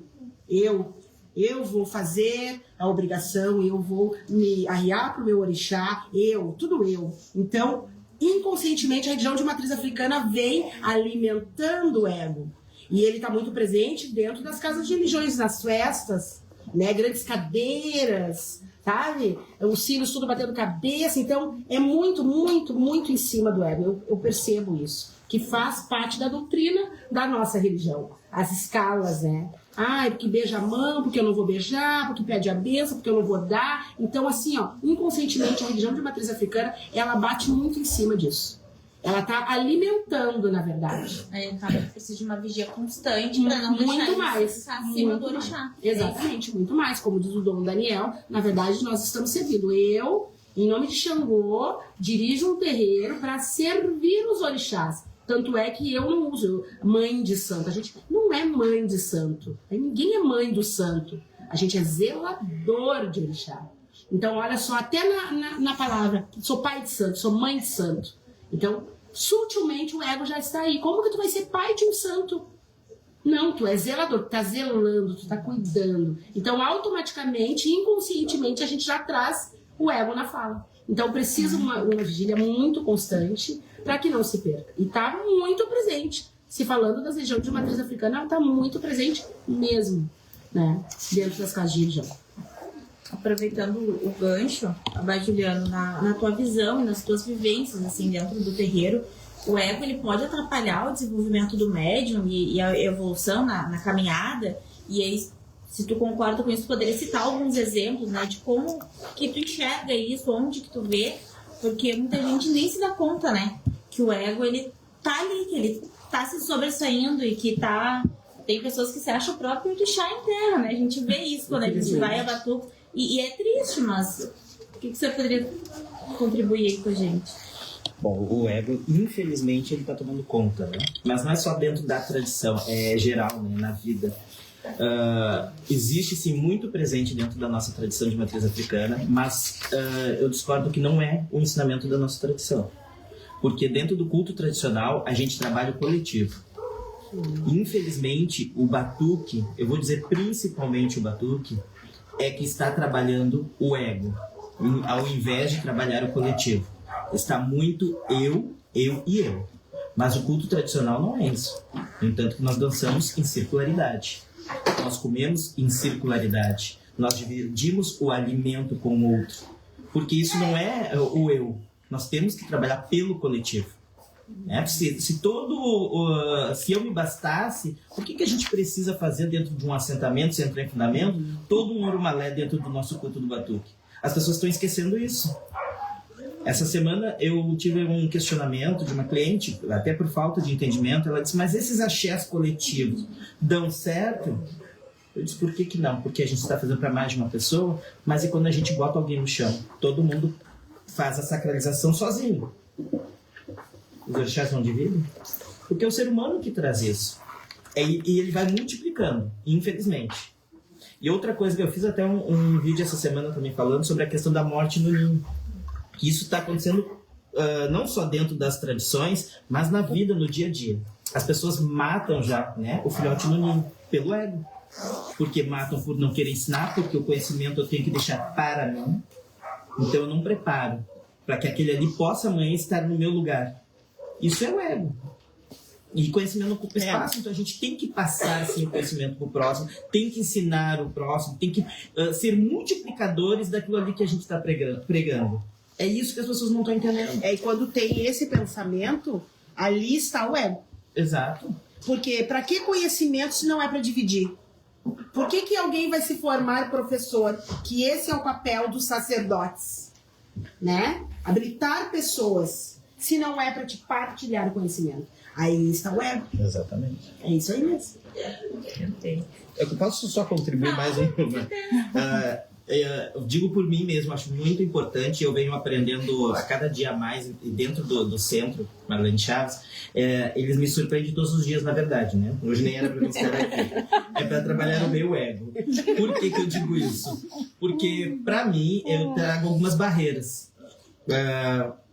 Speaker 3: Eu vou fazer a obrigação, eu vou me arriar pro meu orixá, tudo eu. Então, inconscientemente, a religião de matriz africana vem alimentando o ego. E ele está muito presente dentro das casas de religiões, nas festas, né? Grandes cadeiras, sabe? Os sinos tudo batendo cabeça. Então, é muito, muito, muito em cima do ego. Eu percebo isso, que faz parte da doutrina da nossa religião. As escalas, né? Porque beija a mão, porque eu não vou beijar, porque pede a bênção, porque eu não vou dar. Então, assim, inconscientemente, a religião de matriz africana, ela bate muito em cima disso.
Speaker 9: Ela tá alimentando, na verdade.
Speaker 2: Aí acaba que precisa de uma vigia constante pra não deixar
Speaker 9: Muito
Speaker 2: ele
Speaker 9: mais.
Speaker 2: ficar acima
Speaker 9: Muito
Speaker 2: do
Speaker 9: mais.
Speaker 2: orixá.
Speaker 9: Exatamente, muito mais. Como diz o Dom Daniel, na verdade nós estamos servindo. Eu, em nome de Xangô, dirijo um terreiro para servir os orixás. Tanto é que eu não uso mãe de santo. A gente não é mãe de santo. Ninguém é mãe do santo. A gente é zelador de orixá. Então, olha só, até na palavra, sou pai de santo, sou mãe de santo. Então, sutilmente o ego já está aí. Como que tu vai ser pai de um santo? Não, tu é zelador, tu tá zelando, tu tá cuidando. Então, automaticamente, inconscientemente, a gente já traz o ego na fala. Então, precisa uma vigília muito constante para que não se perca. E tá muito presente. Se falando das regiões de matriz africana, ela tá muito presente mesmo, né? Dentro das casas de religião.
Speaker 2: Aproveitando o gancho, Juliano, na tua visão e nas tuas vivências assim, dentro do terreiro, o ego ele pode atrapalhar o desenvolvimento do médium e a evolução na caminhada. E aí, se tu concorda com isso, poderia citar alguns exemplos, né, de como que tu enxerga isso, onde que tu vê, porque muita gente nem se dá conta, né, que o ego ele tá ali, que ele tá se sobressaindo e que tá... Tem pessoas que se acham o próprio orixá em terra, né? A gente vê isso quando a gente vai a Batuque. E é triste, mas o que você poderia contribuir aí com a gente?
Speaker 5: Bom, o ego, infelizmente, ele tá tomando conta, né? Mas não é só dentro da tradição, é geral, né? Na vida. Existe, sim, muito presente dentro da nossa tradição de matriz africana, mas eu discordo que não é o ensinamento da nossa tradição. Porque dentro do culto tradicional, a gente trabalha o coletivo. Infelizmente, o batuque, eu vou dizer principalmente o batuque, é que está trabalhando o ego, ao invés de trabalhar o coletivo. Está muito eu e eu. Mas o culto tradicional não é isso. No entanto, que nós dançamos em circularidade. Nós comemos em circularidade. Nós dividimos o alimento com o outro. Porque isso não é o eu. Nós temos que trabalhar pelo coletivo. Se eu me bastasse, por que a gente precisa fazer dentro de um assentamento, sem entrar em fundamento, todo um ormalé dentro do nosso culto do batuque? As pessoas estão esquecendo isso. Essa semana eu tive um questionamento de uma cliente, até por falta de entendimento. Ela disse, mas esses axés coletivos dão certo? Eu disse, por que não? Porque a gente está fazendo para mais de uma pessoa, mas e quando a gente bota alguém no chão? Todo mundo faz a sacralização sozinho. Os orixás não dividem? Porque é o ser humano que traz isso. E ele vai multiplicando, infelizmente. E outra coisa que eu fiz até um vídeo essa semana também falando sobre a questão da morte no ninho. Que isso está acontecendo não só dentro das tradições, mas na vida, no dia a dia. As pessoas matam já, né, o filhote no ninho pelo ego. Porque matam por não querer ensinar, porque o conhecimento eu tenho que deixar para mim. Então eu não preparo para que aquele ali possa amanhã estar no meu lugar. Isso é o ego. E conhecimento não ocupa espaço, então a gente tem que passar assim, o conhecimento para o próximo, tem que ensinar o próximo, tem que ser multiplicadores daquilo ali que a gente está pregando. É isso que as pessoas não estão entendendo.
Speaker 3: E quando tem esse pensamento, ali está o ego.
Speaker 5: Exato.
Speaker 3: Porque para que conhecimento se não é para dividir? Por que alguém vai se formar professor? Que esse é o papel dos sacerdotes, né? Habilitar pessoas, se não é para te partilhar o conhecimento. Aí está o ego.
Speaker 5: Exatamente.
Speaker 3: É isso aí mesmo.
Speaker 5: Eu posso só contribuir mais um? Eu digo por mim mesmo, acho muito importante, eu venho aprendendo a cada dia mais dentro do centro, Marlene Chaves, eles me surpreendem todos os dias, na verdade, né? Hoje nem era para mim estar aqui. É para trabalhar o meu ego. Por que eu digo isso? Porque, para mim, eu trago algumas barreiras.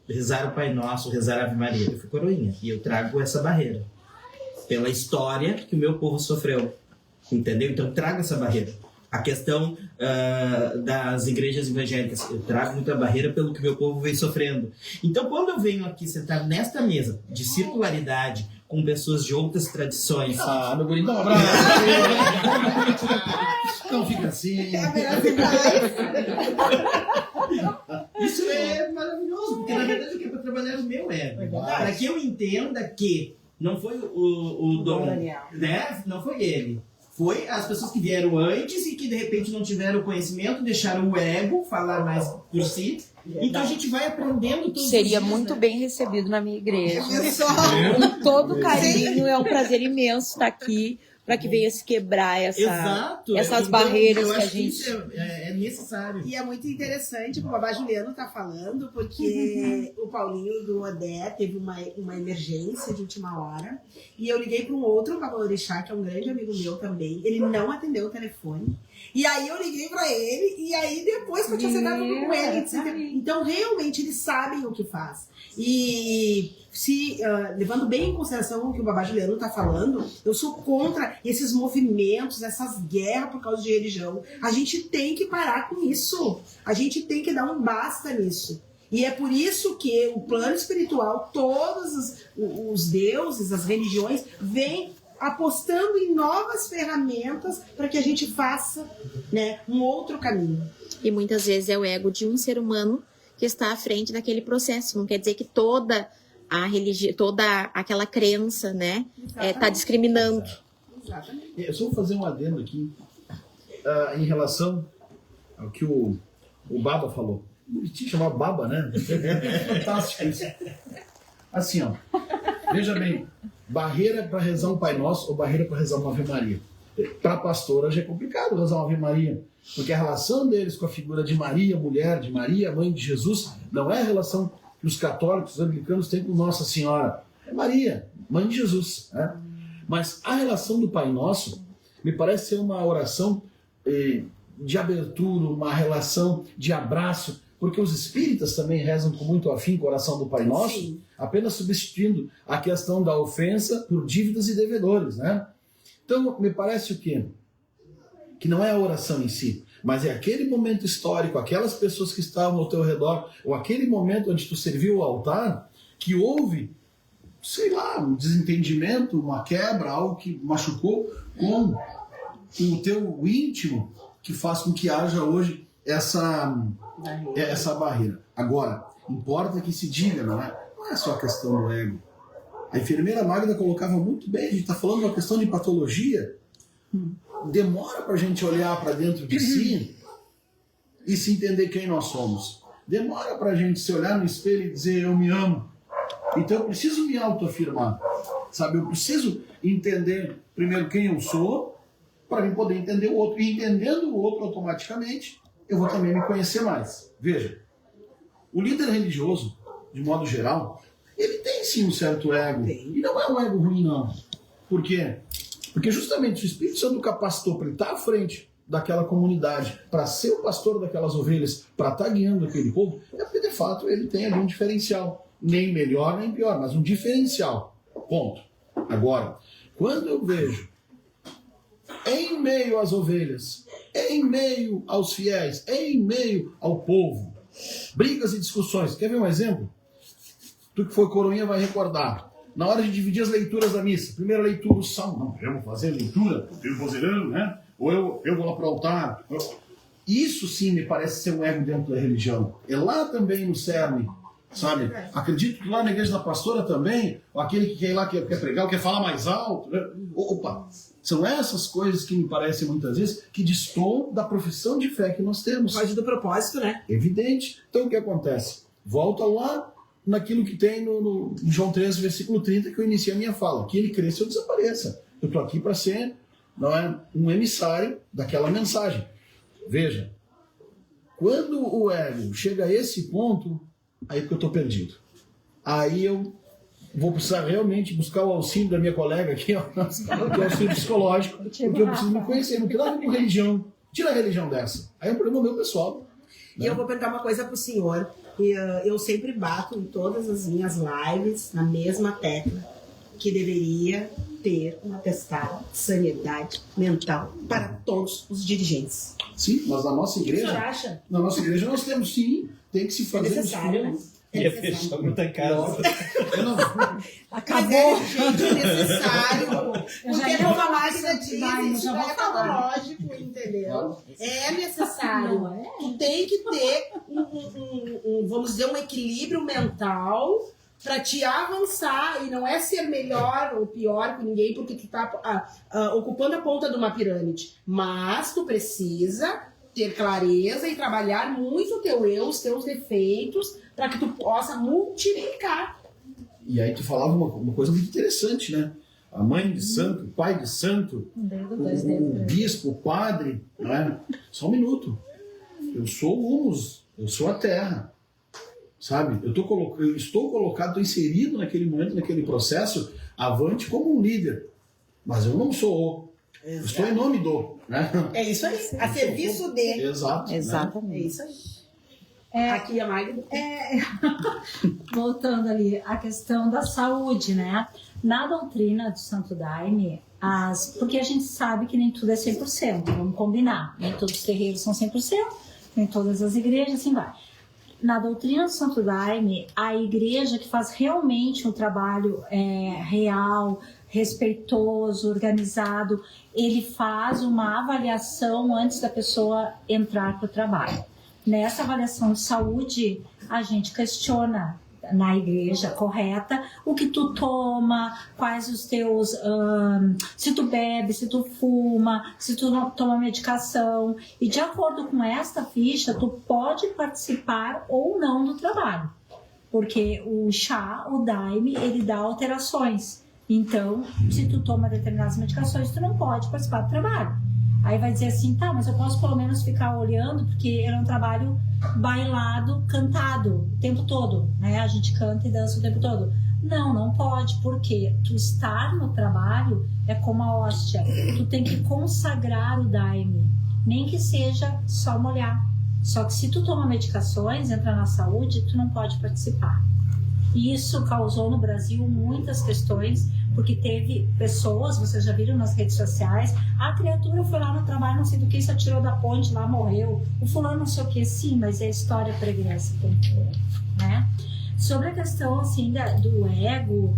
Speaker 5: Rezar o Pai Nosso, rezar a Ave Maria. Eu fui coroinha e eu trago essa barreira. Pela história que o meu povo sofreu. Entendeu? Então, eu trago essa barreira. A questão das igrejas evangélicas, eu trago muita barreira pelo que meu povo vem sofrendo. Então, quando eu venho aqui sentar nesta mesa de circularidade com pessoas de outras tradições...
Speaker 4: meu bonito, dá um abraço! Não fica assim...
Speaker 5: Isso é maravilhoso, porque na verdade o que é para trabalhar o meu ego. Para que eu entenda que não foi o Dom, né? Não foi ele. Foi as pessoas que vieram antes e que de repente não tiveram conhecimento, deixaram o ego falar mais por si. Então a gente vai aprendendo todos
Speaker 10: Seria
Speaker 5: os dias,
Speaker 10: muito
Speaker 5: né?
Speaker 10: bem recebido na minha igreja.
Speaker 3: Pessoal,
Speaker 10: Com todo carinho, é um prazer imenso estar aqui para que venha se quebrar
Speaker 5: Exato.
Speaker 10: essas
Speaker 5: Então,
Speaker 10: barreiras
Speaker 5: eu
Speaker 10: que a
Speaker 5: acho que
Speaker 10: gente...
Speaker 5: isso é necessário.
Speaker 3: e é muito interessante o que o Babá Juliano tá falando, porque o Paulinho do Odé teve uma emergência de última hora, e eu liguei para um outro babalorixá, que é um grande amigo meu também, ele não atendeu o telefone, e aí eu liguei para ele, e aí depois que eu tinha sentado com ele, etc. Então realmente eles sabem o que faz. E se levando bem em consideração o que o Babá Juliano tá falando, eu sou contra esses movimentos, essas guerras por causa de religião. A gente tem que parar com isso. A gente tem que dar um basta nisso. E é por isso que o plano espiritual, todos os deuses, as religiões, vêm apostando em novas ferramentas para que a gente faça, né, um outro caminho.
Speaker 10: E muitas vezes é o ego de um ser humano que está à frente daquele processo. Não quer dizer que toda a religião, toda aquela crença, né, está discriminando.
Speaker 3: Exatamente.
Speaker 4: Eu só vou fazer um adendo aqui em relação ao que o Baba falou. Bonitinho chamar Baba, né? Fantástico isso. Assim, ó. Veja bem, barreira para rezar um Pai Nosso ou barreira para rezar uma Ave Maria. Para a pastora já é complicado rezar uma Ave Maria, porque a relação deles com a figura de Maria, mulher de Maria, mãe de Jesus, não é a relação que os católicos, os anglicanos têm com Nossa Senhora. É Maria, mãe de Jesus. Né? Mas a relação do Pai Nosso me parece ser uma oração de abertura, uma relação de abraço, porque os espíritas também rezam com muito afinco a oração do Pai Nosso, sim, apenas substituindo a questão da ofensa por dívidas e devedores, né? Então, me parece o quê? Que não é a oração em si, mas é aquele momento histórico, aquelas pessoas que estavam ao teu redor, ou aquele momento onde tu serviu o altar, que houve, sei lá, um desentendimento, uma quebra, algo que machucou com o teu íntimo, que faz com que haja hoje essa barreira. Agora, importa que se diga, não é só a questão do ego. A enfermeira Magda colocava muito bem, a gente está falando de uma questão de patologia. Demora para a gente olhar para dentro de si e se entender quem nós somos. Demora para a gente se olhar no espelho e dizer, eu me amo. Então eu preciso me autoafirmar, sabe? Eu preciso entender primeiro quem eu sou, para mim poder entender o outro. E entendendo o outro automaticamente, eu vou também me conhecer mais. Veja, o líder religioso, de modo geral, ele tem sim um certo ego. E não é um ego ruim, não. Por quê? Porque justamente o Espírito Santo capacitou para ele estar à frente daquela comunidade, para ser o pastor daquelas ovelhas, para estar guiando aquele povo, é porque de fato ele tem ali um diferencial. Nem melhor, nem pior, mas um diferencial. Ponto. Agora, quando eu vejo em meio às ovelhas, em meio aos fiéis, em meio ao povo, brigas e discussões. Quer ver um exemplo? Tu que foi coroinha vai recordar. Na hora de dividir as leituras da missa, primeira leitura, o salmo. Não, eu vou fazer a leitura, eu vou zerando, né? Ou eu vou lá para o altar. Isso sim me parece ser um ego dentro da religião. É lá também no cerne, sabe? Acredito que lá na igreja da pastora também, aquele que quer ir lá, quer pregar, quer falar mais alto. Né? Opa! São essas coisas que me parecem muitas vezes que destoam da profissão de fé que nós temos.
Speaker 3: Pode do propósito, né?
Speaker 4: Evidente. Então o que acontece? Volta lá naquilo que tem no João 13, versículo 30, que eu iniciei a minha fala. Que ele cresça ou desapareça. Eu estou aqui para ser, não é, um emissário daquela mensagem. Veja, quando o ego chega a esse ponto, aí que eu estou perdido. Aí eu vou precisar realmente buscar o auxílio da minha colega aqui, ó, que é o auxílio psicológico, porque eu preciso me conhecer. Não tem nada a ver com religião. Tira a religião dessa. Aí é um problema meu pessoal.
Speaker 3: E eu vou perguntar uma coisa pro senhor. Eu sempre bato em todas as minhas lives na mesma tecla, que deveria ter um atestado de sanidade mental para todos os dirigentes.
Speaker 4: Sim, mas na nossa igreja...
Speaker 3: O que o senhor acha?
Speaker 4: Na nossa igreja nós temos sim, tem que se fazer...
Speaker 3: É necessário, né?
Speaker 5: Ia fechar muita casa.
Speaker 3: Acabou. Mas gente, é necessário. Porque como a máquina diz, isso é patológico, entendeu? É necessário. Tu tem que ter vamos dizer, um equilíbrio mental
Speaker 9: pra te avançar, e não é ser melhor ou pior que ninguém porque tu tá ocupando a ponta de uma pirâmide. Mas tu precisa ter clareza e trabalhar muito o teu eu, os teus defeitos, para que tu possa multiplicar.
Speaker 4: E aí tu falava uma coisa muito interessante, né? A mãe de santo, o pai de santo, o bispo, o padre, né? Só um minuto. Eu sou o humus, eu sou a terra. Sabe? Eu estou colocado, estou inserido naquele momento, naquele processo, avante como um líder. Mas eu não sou o. Eu estou em nome do. Né?
Speaker 3: É isso aí, a serviço de.
Speaker 4: Exato.
Speaker 8: Exatamente.
Speaker 4: Né?
Speaker 3: É isso aí.
Speaker 9: Aqui a Magda.
Speaker 7: Voltando ali, a questão da saúde, né? Na doutrina do Santo Daime, porque a gente sabe que nem tudo é 100%, vamos combinar. Nem todos os terreiros são 100%, nem todas as igrejas, assim vai. Na doutrina do Santo Daime, a igreja que faz realmente um trabalho real, respeitoso, organizado, ele faz uma avaliação antes da pessoa entrar para o trabalho. Nessa avaliação de saúde, a gente questiona na igreja correta o que tu toma, quais os teus... se tu bebe, se tu fuma, se tu não toma medicação. E de acordo com esta ficha, tu pode participar ou não do trabalho. Porque o chá, o daime, ele dá alterações. Então, se tu toma determinadas medicações, tu não pode participar do trabalho. Aí vai dizer assim, tá, mas eu posso pelo menos ficar olhando, porque eu não trabalho bailado, cantado o tempo todo, né? A gente canta e dança o tempo todo. Não, não pode, porque tu estar no trabalho é como a hóstia. Tu tem que consagrar o daime, nem que seja só molhar. Só que se tu toma medicações, entra na saúde, tu não pode participar. Isso causou no Brasil muitas questões, porque teve pessoas, vocês já viram nas redes sociais, a criatura foi lá no trabalho, não sei do que, se atirou da ponte lá, morreu, o fulano não sei o que, sim, mas é história pregressa, né? Sobre a questão, assim, do ego,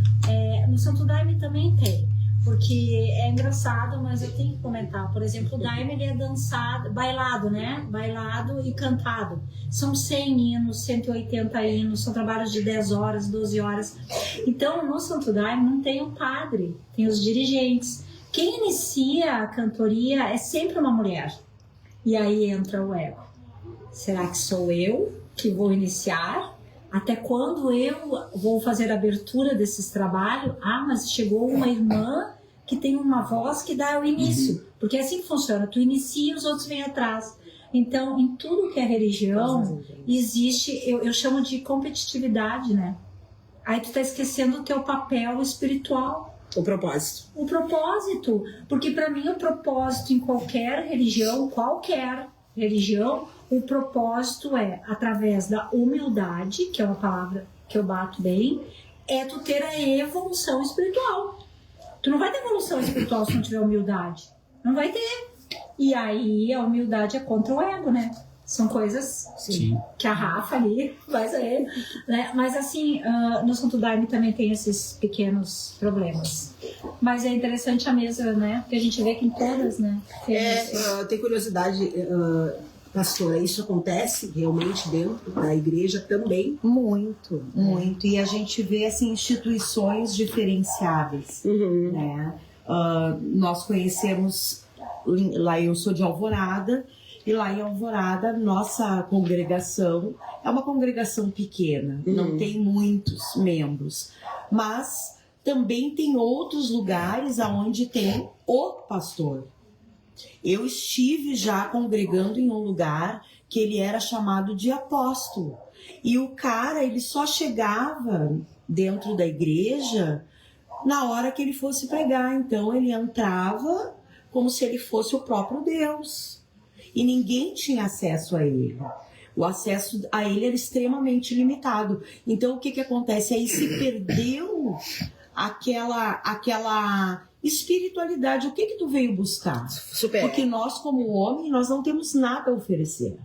Speaker 7: no Santo Daime também tem, porque é engraçado, mas eu tenho que comentar, por exemplo, o Daime, ele é dançado, bailado, né? Bailado e cantado. São 100 hinos, 180 hinos, são trabalhos de 10 horas, 12 horas. Então, no Santo Daime não tem o padre, tem os dirigentes. Quem inicia a cantoria é sempre uma mulher. E aí entra o ego. Será que sou eu que vou iniciar? Até quando eu vou fazer a abertura desses trabalhos? Ah, mas chegou uma irmã que tem uma voz que dá o início. Porque é assim que funciona. Tu inicia e os outros vêm atrás. Então, em tudo que é religião, existe, eu chamo de competitividade, né? Aí tu tá esquecendo o teu papel espiritual.
Speaker 9: O propósito.
Speaker 7: O propósito. Porque para mim o propósito em qualquer religião, o propósito é, através da humildade, que é uma palavra que eu bato bem, é tu ter a evolução espiritual. Tu não vai ter evolução espiritual se não tiver humildade. Não vai ter. E aí a humildade é contra o ego, né? São coisas que a Rafa ali faz a ele, né? Mas assim, no Santo Daime também tem esses pequenos problemas. Mas é interessante a mesa, né? Porque a gente vê que em todas, né?
Speaker 3: Tem curiosidade, pastora, isso acontece realmente dentro da igreja também?
Speaker 8: Muito, muito. E a gente vê assim, instituições diferenciáveis. Né? Nós conhecemos, lá eu sou de Alvorada, e lá em Alvorada, nossa congregação é uma congregação pequena, não tem muitos membros, mas também tem outros lugares onde tem o pastor. Eu estive já congregando em um lugar que ele era chamado de apóstolo. E o cara, ele só chegava dentro da igreja na hora que ele fosse pregar. Então ele entrava como se ele fosse o próprio Deus. E ninguém tinha acesso a ele. O acesso a ele era extremamente limitado. Então o que acontece? Aí se perdeu aquela espiritualidade. O que tu veio buscar? Porque nós, como homem, nós não temos nada a oferecer.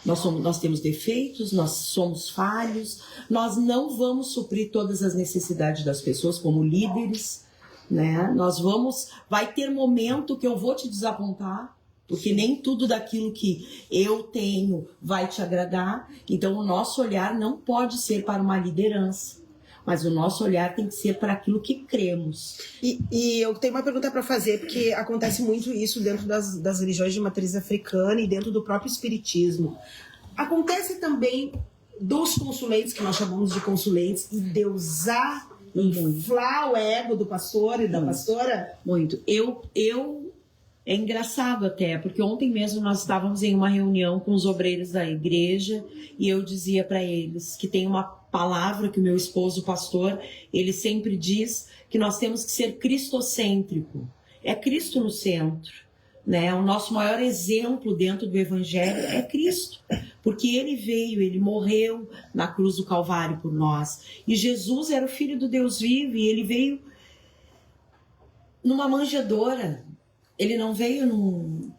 Speaker 8: Nós temos defeitos, nós somos falhos, nós não vamos suprir todas as necessidades das pessoas como líderes, né? Vai ter momento que eu vou te desapontar, porque nem tudo daquilo que eu tenho vai te agradar. Então o nosso olhar não pode ser para uma liderança. mas o nosso olhar tem que ser para aquilo que cremos.
Speaker 3: E eu tenho uma pergunta para fazer, porque acontece muito isso dentro das religiões de matriz africana e dentro do próprio espiritismo. Acontece também dos consulentes, que nós chamamos de consulentes, e deusar, inflar o ego do pastor e da pastora?
Speaker 8: Muito. É engraçado até, porque ontem mesmo nós estávamos em uma reunião com os obreiros da igreja e eu dizia para eles que tem uma palavra que o meu esposo, o pastor, ele sempre diz que nós temos que ser cristocêntrico. É Cristo no centro, né? O nosso maior exemplo dentro do evangelho é Cristo, porque ele veio, ele morreu na cruz do Calvário por nós. E Jesus era o Filho do Deus vivo e ele veio numa manjedoura. Ele não veio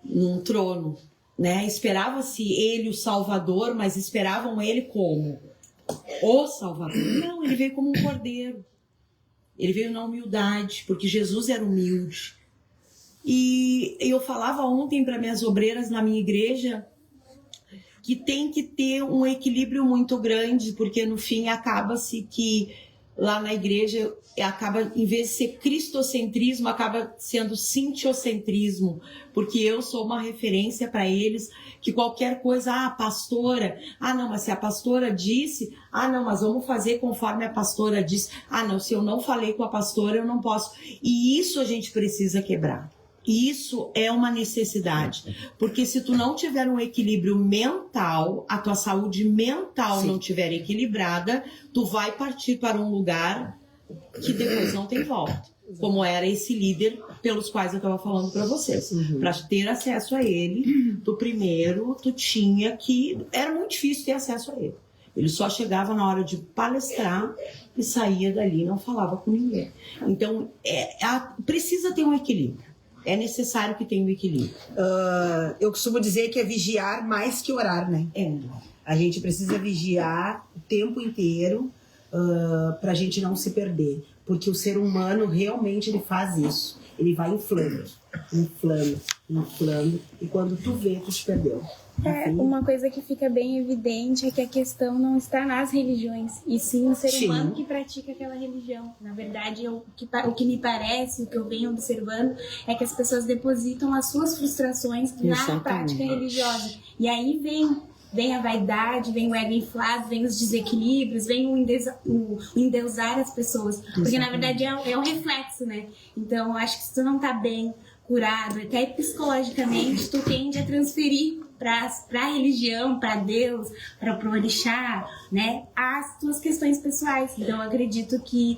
Speaker 8: num trono, né? Esperava-se ele o Salvador, mas esperavam ele como o Salvador. Não, ele veio como um cordeiro. Ele veio na humildade, porque Jesus era humilde. E eu falava ontem para minhas obreiras na minha igreja que tem que ter um equilíbrio muito grande, porque no fim acaba-se que lá na igreja acaba, em vez de ser cristocentrismo, acaba sendo sintiocentrismo, porque eu sou uma referência para eles, que qualquer coisa, pastora, não, mas se a pastora disse, não, mas vamos fazer conforme a pastora disse, não, se eu não falei com a pastora, eu não posso. E isso a gente precisa quebrar. Isso é uma necessidade, porque se tu não tiver um equilíbrio mental, a tua saúde mental não tiver equilibrada, tu vai partir para um lugar que depois não tem volta, como era esse líder pelos quais eu estava falando para vocês. Para ter acesso a ele, tu tinha que... Era muito difícil ter acesso a ele. Ele só chegava na hora de palestrar e saía dali, não falava com ninguém. Então, precisa ter um equilíbrio. É necessário que tenha um equilíbrio.
Speaker 3: Eu costumo dizer que é vigiar mais que orar, né? A gente precisa vigiar o tempo inteiro para a gente não se perder. Porque o ser humano realmente ele faz isso. Ele vai inflando. E quando tu vê, tu te perdeu.
Speaker 6: Uma coisa que fica bem evidente é que a questão não está nas religiões, e sim no ser humano que pratica aquela religião. Na verdade, o que me parece, o que eu venho observando, é que as pessoas depositam as suas frustrações na prática religiosa. E aí vem a vaidade, vem o ego inflado, vem os desequilíbrios, vem o endeusar as pessoas. Porque, na verdade, é um reflexo, né? Então, eu acho que se tu não tá bem curado, até psicologicamente, tu tende a transferir para a religião, para Deus, para o orixá, né, as tuas questões pessoais. Então, eu acredito que,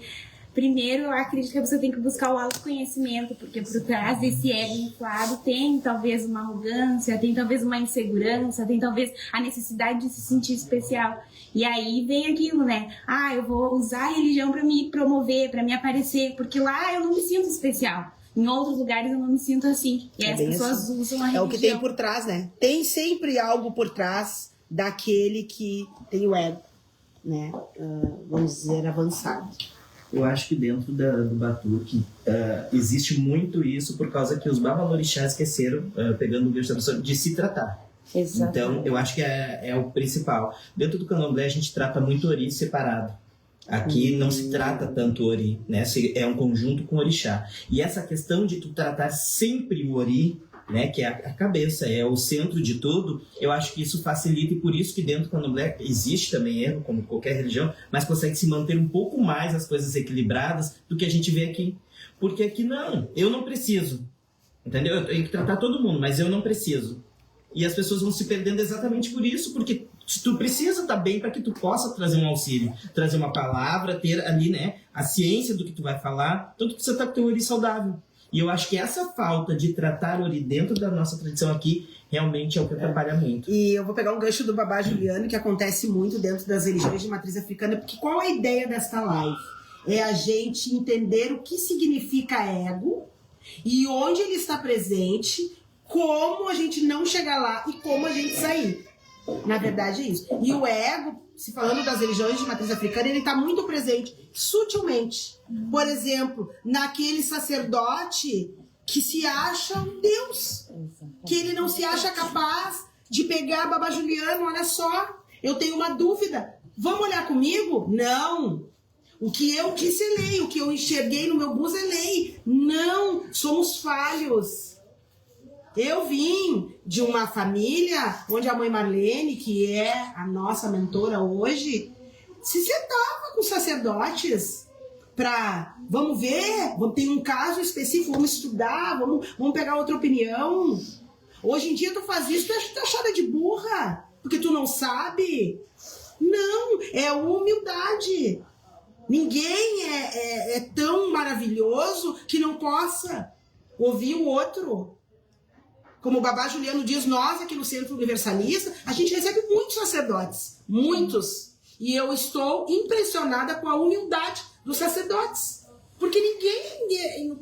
Speaker 6: primeiro, a pessoa tem que buscar o autoconhecimento, porque por trás desse ego inflado tem talvez uma arrogância, tem talvez uma insegurança, tem talvez a necessidade de se sentir especial. E aí vem aquilo, né? Eu vou usar a religião para me promover, para me aparecer, porque lá eu não me sinto especial. Em outros lugares eu não me sinto assim. E as pessoas usam a religião.
Speaker 3: É o que tem por trás, né? Tem sempre algo por trás daquele que tem o ego, né? Vamos dizer, avançado.
Speaker 5: Eu acho que dentro do Batuque existe muito isso por causa que os babalorixás esqueceram, pegando o gancho da pessoa, de se tratar.
Speaker 8: Exatamente.
Speaker 5: Então, eu acho que é o principal. Dentro do candomblé, a gente trata muito ori separado. Aqui não se trata tanto ori, né? É um conjunto com orixá. E essa questão de tu tratar sempre o ori, né? Que é a cabeça, é o centro de tudo, eu acho que isso facilita, e por isso que dentro do candomblé existe também erro, como qualquer religião, mas consegue se manter um pouco mais as coisas equilibradas do que a gente vê aqui. Porque aqui não, eu não preciso. Entendeu? Eu tenho que tratar todo mundo, mas eu não preciso. E as pessoas vão se perdendo exatamente por isso, porque tu precisa estar bem para que tu possa trazer um auxílio, trazer uma palavra, ter ali, né, a ciência do que tu vai falar, então tu precisa estar com teu ori saudável. E eu acho que essa falta de tratar ori dentro da nossa tradição aqui realmente é o que atrapalha muito.
Speaker 3: E eu vou pegar um gancho do Babá Juliano, que acontece muito dentro das religiões de matriz africana, porque qual é a ideia desta live? É a gente entender o que significa ego e onde ele está presente, como a gente não chegar lá e como a gente sair. Na verdade é isso. E o ego, se falando das religiões de matriz africana, ele está muito presente, sutilmente. Por exemplo, naquele sacerdote que se acha um Deus, que ele não se acha capaz de pegar Babá Juliano, olha só, eu tenho uma dúvida, vamos olhar comigo? Não. O que eu disse é lei, o que eu enxerguei no meu bus é lei. Não, somos falhos. Eu vim de uma família onde a mãe Marlene, que é a nossa mentora hoje, se sentava com sacerdotes para, vamos ver, tem um caso específico, vamos estudar, vamos pegar outra opinião. Hoje em dia tu faz isso, tu é achada de burra, porque tu não sabe. Não, é humildade. Ninguém é tão maravilhoso que não possa ouvir o outro. Como o Babá Juliano diz, nós aqui no Centro Universalista, a gente recebe muitos sacerdotes, muitos. E eu estou impressionada com a humildade dos sacerdotes. Porque ninguém,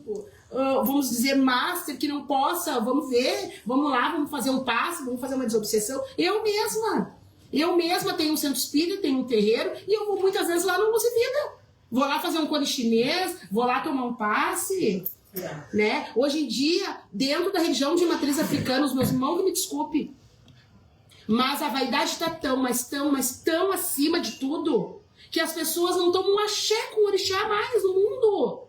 Speaker 3: vamos dizer, master, que não possa, vamos ver, vamos lá, vamos fazer um passe, vamos fazer uma desobsessão. Eu mesma tenho um centro espírita, tenho um terreiro, e eu vou muitas vezes lá no Luz e Vida. Vou lá fazer um cone chinês, vou lá tomar um passe. Né? Hoje em dia, dentro da religião de matriz africana, os meus irmãos que me desculpe, mas a vaidade está tão acima de tudo, que as pessoas não tomam um axé com o orixá mais no mundo.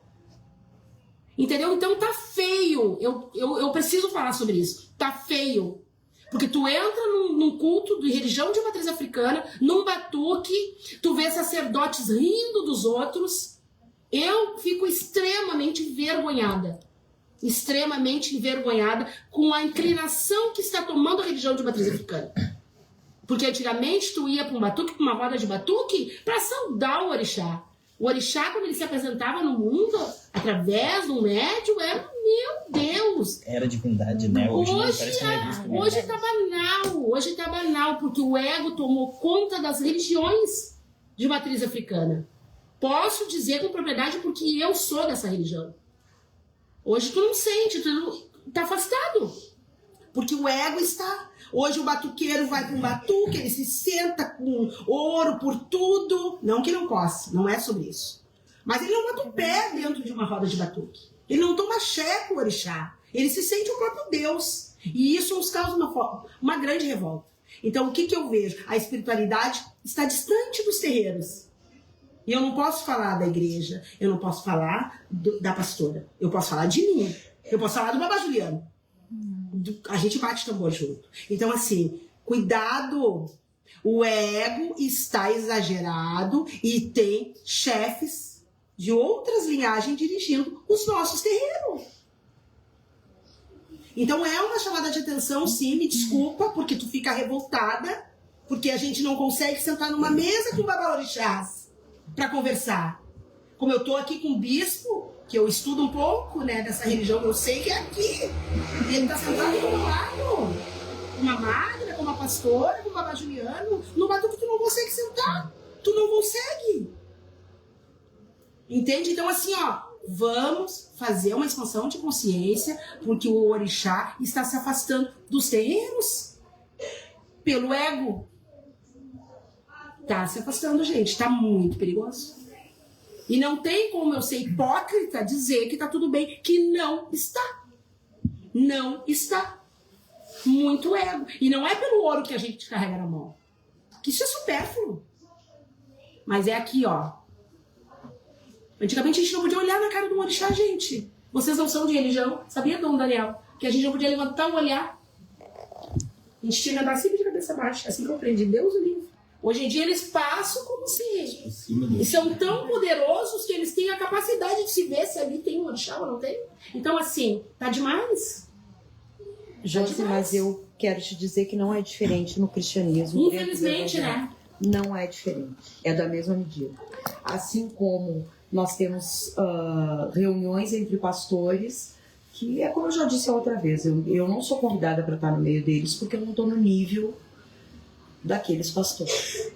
Speaker 3: Entendeu? Então tá feio. Eu preciso falar sobre isso. Tá feio. Porque tu entra num culto de religião de matriz africana, num batuque, tu vê sacerdotes rindo dos outros. Eu fico extremamente envergonhada com a inclinação que está tomando a religião de matriz africana. Porque antigamente tu ia para um batuque, para uma roda de batuque, para saudar o orixá. O orixá, quando ele se apresentava no mundo, através de um médium, era, meu Deus!
Speaker 5: Era divindade, né?
Speaker 3: Hoje tá banal, porque o ego tomou conta das religiões de matriz africana. Posso dizer com propriedade porque eu sou dessa religião. Hoje tu não sente, tu tá afastado. Porque o ego está... Hoje o batuqueiro vai para um batuque, ele se senta com ouro por tudo. Não que não possa, não é sobre isso. Mas ele não bota o pé dentro de uma roda de batuque. Ele não toma axé com o orixá. Ele se sente o próprio Deus. E isso nos causa uma grande revolta. Então o que eu vejo? A espiritualidade está distante dos terreiros. E eu não posso falar da igreja, eu não posso falar da pastora. Eu posso falar de mim. Eu posso falar do Babá Juliano. A gente bate tambor junto. Então, assim, cuidado. O ego está exagerado e tem chefes de outras linhagens dirigindo os nossos terreiros. Então, é uma chamada de atenção, sim, me desculpa, porque tu fica revoltada, porque a gente não consegue sentar numa mesa com o Babá Orixás para conversar. Como eu tô aqui com o bispo, que eu estudo um pouco, né, dessa religião, eu sei que é aqui. E ele tá sentado do meu lado. Uma magra, com uma pastora, com o Babá Juliano. No batuque tu não consegue sentar. Tu não consegue. Entende? Então assim, ó, vamos fazer uma expansão de consciência, porque o orixá está se afastando dos terreiros pelo ego. Tá se afastando, gente. Tá muito perigoso. E não tem como eu ser hipócrita dizer que tá tudo bem, que não está. Não está. Muito ego. E não é pelo ouro que a gente carrega na mão. Que isso é supérfluo. Mas é aqui, ó. Antigamente a gente não podia olhar na cara do orixá, gente. Vocês não são de religião. Sabia, Dom Daniel? Que a gente não podia levantar o olhar. A gente tinha que andar sempre de cabeça baixa. Assim que eu aprendi. Deus o livre. Hoje em dia eles passam como se... E são tão poderosos que eles têm a capacidade de se ver se ali tem um orixá ou não tem. Então, assim, tá demais.
Speaker 8: Josi, mas eu quero te dizer que não é diferente no cristianismo.
Speaker 3: Infelizmente, né?
Speaker 8: Não é diferente. É da mesma medida. Assim como nós temos reuniões entre pastores, que é como eu já disse a outra vez, eu não sou convidada para estar no meio deles porque eu não estou no nível daqueles pastores.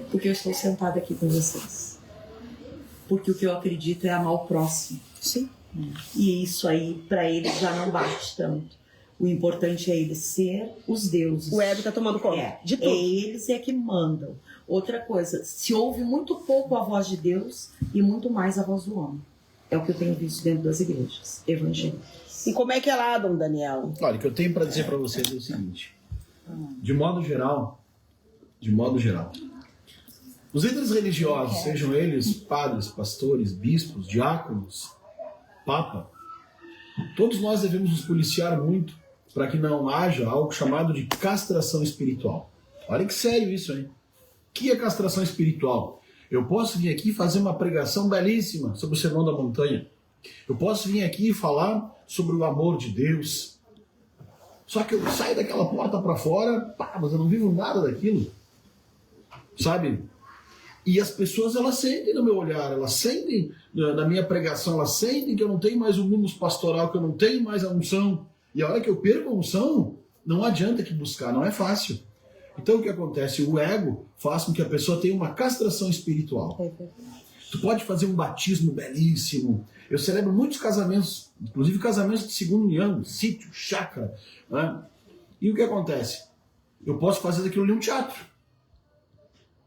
Speaker 8: Porque eu estou sentada aqui com vocês. Porque o que eu acredito é amar o próximo.
Speaker 3: Sim.
Speaker 8: E isso aí, para eles, já não bate tanto. O importante é eles ser os deuses.
Speaker 3: O ego tá tomando conta de tudo.
Speaker 8: Eles é que mandam. Outra coisa, se ouve muito pouco a voz de Deus e muito mais a voz do homem. É o que eu tenho visto dentro das igrejas evangélicas.
Speaker 3: E como é que é lá, Dom Daniel?
Speaker 4: Olha, o que eu tenho para dizer para vocês é o seguinte. De modo geral, Os líderes religiosos, sejam eles padres, pastores, bispos, diáconos, papa, todos nós devemos nos policiar muito para que não haja algo chamado de castração espiritual. Olha que sério isso, hein? O que é castração espiritual? Eu posso vir aqui fazer uma pregação belíssima sobre o Sermão da Montanha. Eu posso vir aqui falar sobre o amor de Deus. Só que eu saio daquela porta para fora, pá, mas eu não vivo nada daquilo. Sabe? E as pessoas, elas sentem no meu olhar, elas sentem na minha pregação, elas sentem que eu não tenho mais o humus pastoral, que eu não tenho mais a unção. E a hora que eu perco a unção, não adianta que buscar, não é fácil. Então o que acontece? O ego faz com que a pessoa tenha uma castração espiritual. Tu pode fazer um batismo belíssimo. Eu celebro muitos casamentos, inclusive casamentos de segunda união, sítio, chácara. Né? E o que acontece? Eu posso fazer daquilo ali um teatro.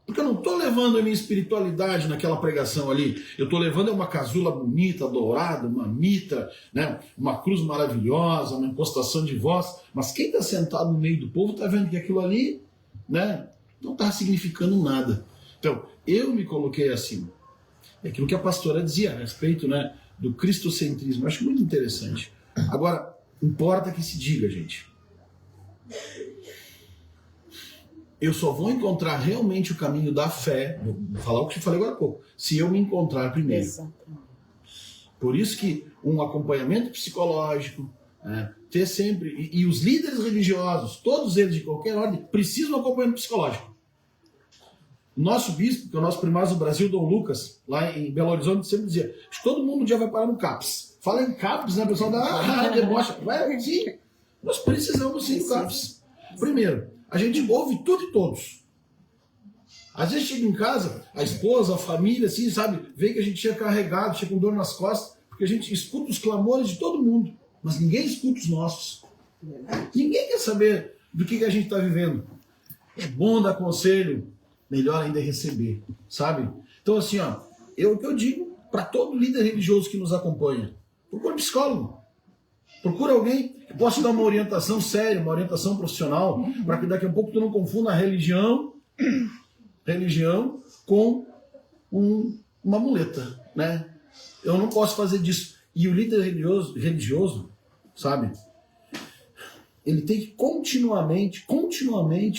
Speaker 4: Porque eu não estou levando a minha espiritualidade naquela pregação ali. Eu estou levando uma casula bonita, dourada, uma mitra, né? Uma cruz maravilhosa, uma impostação de voz. Mas quem está sentado no meio do povo está vendo que aquilo ali, né, não está significando nada. Então, eu me coloquei acima. É aquilo que a pastora dizia a respeito, né, do cristocentrismo. Eu acho muito interessante. Agora, importa que se diga, gente. Eu só vou encontrar realmente o caminho da fé, vou falar o que eu falei agora há pouco, se eu me encontrar primeiro.
Speaker 7: Exatamente.
Speaker 4: Por isso que um acompanhamento psicológico, né, ter sempre, e os líderes religiosos, todos eles de qualquer ordem, precisam de um acompanhamento psicológico. O nosso bispo, que é o nosso primário do Brasil, Dom Lucas, lá em Belo Horizonte, sempre dizia, acho que todo mundo já vai parar no CAPS. Fala em CAPS, né, pessoal? Debocha. Vai, sim. Nós precisamos sim do CAPS. Primeiro, a gente ouve tudo e todos. Às vezes chega em casa, a esposa, a família, assim, sabe, vê que a gente chega carregado, chega com dor nas costas, porque a gente escuta os clamores de todo mundo, mas ninguém escuta os nossos. Ninguém quer saber do que a gente está vivendo. É bom dar conselho, melhor ainda é receber, sabe? Então, assim, ó, o que eu digo para todo líder religioso que nos acompanha, procura um psicólogo. Procura alguém que possa te dar uma orientação séria, uma orientação profissional, para que daqui a pouco tu não confunda a religião com uma muleta, né? Eu não posso fazer disso. E o líder religioso, sabe? Ele tem que continuamente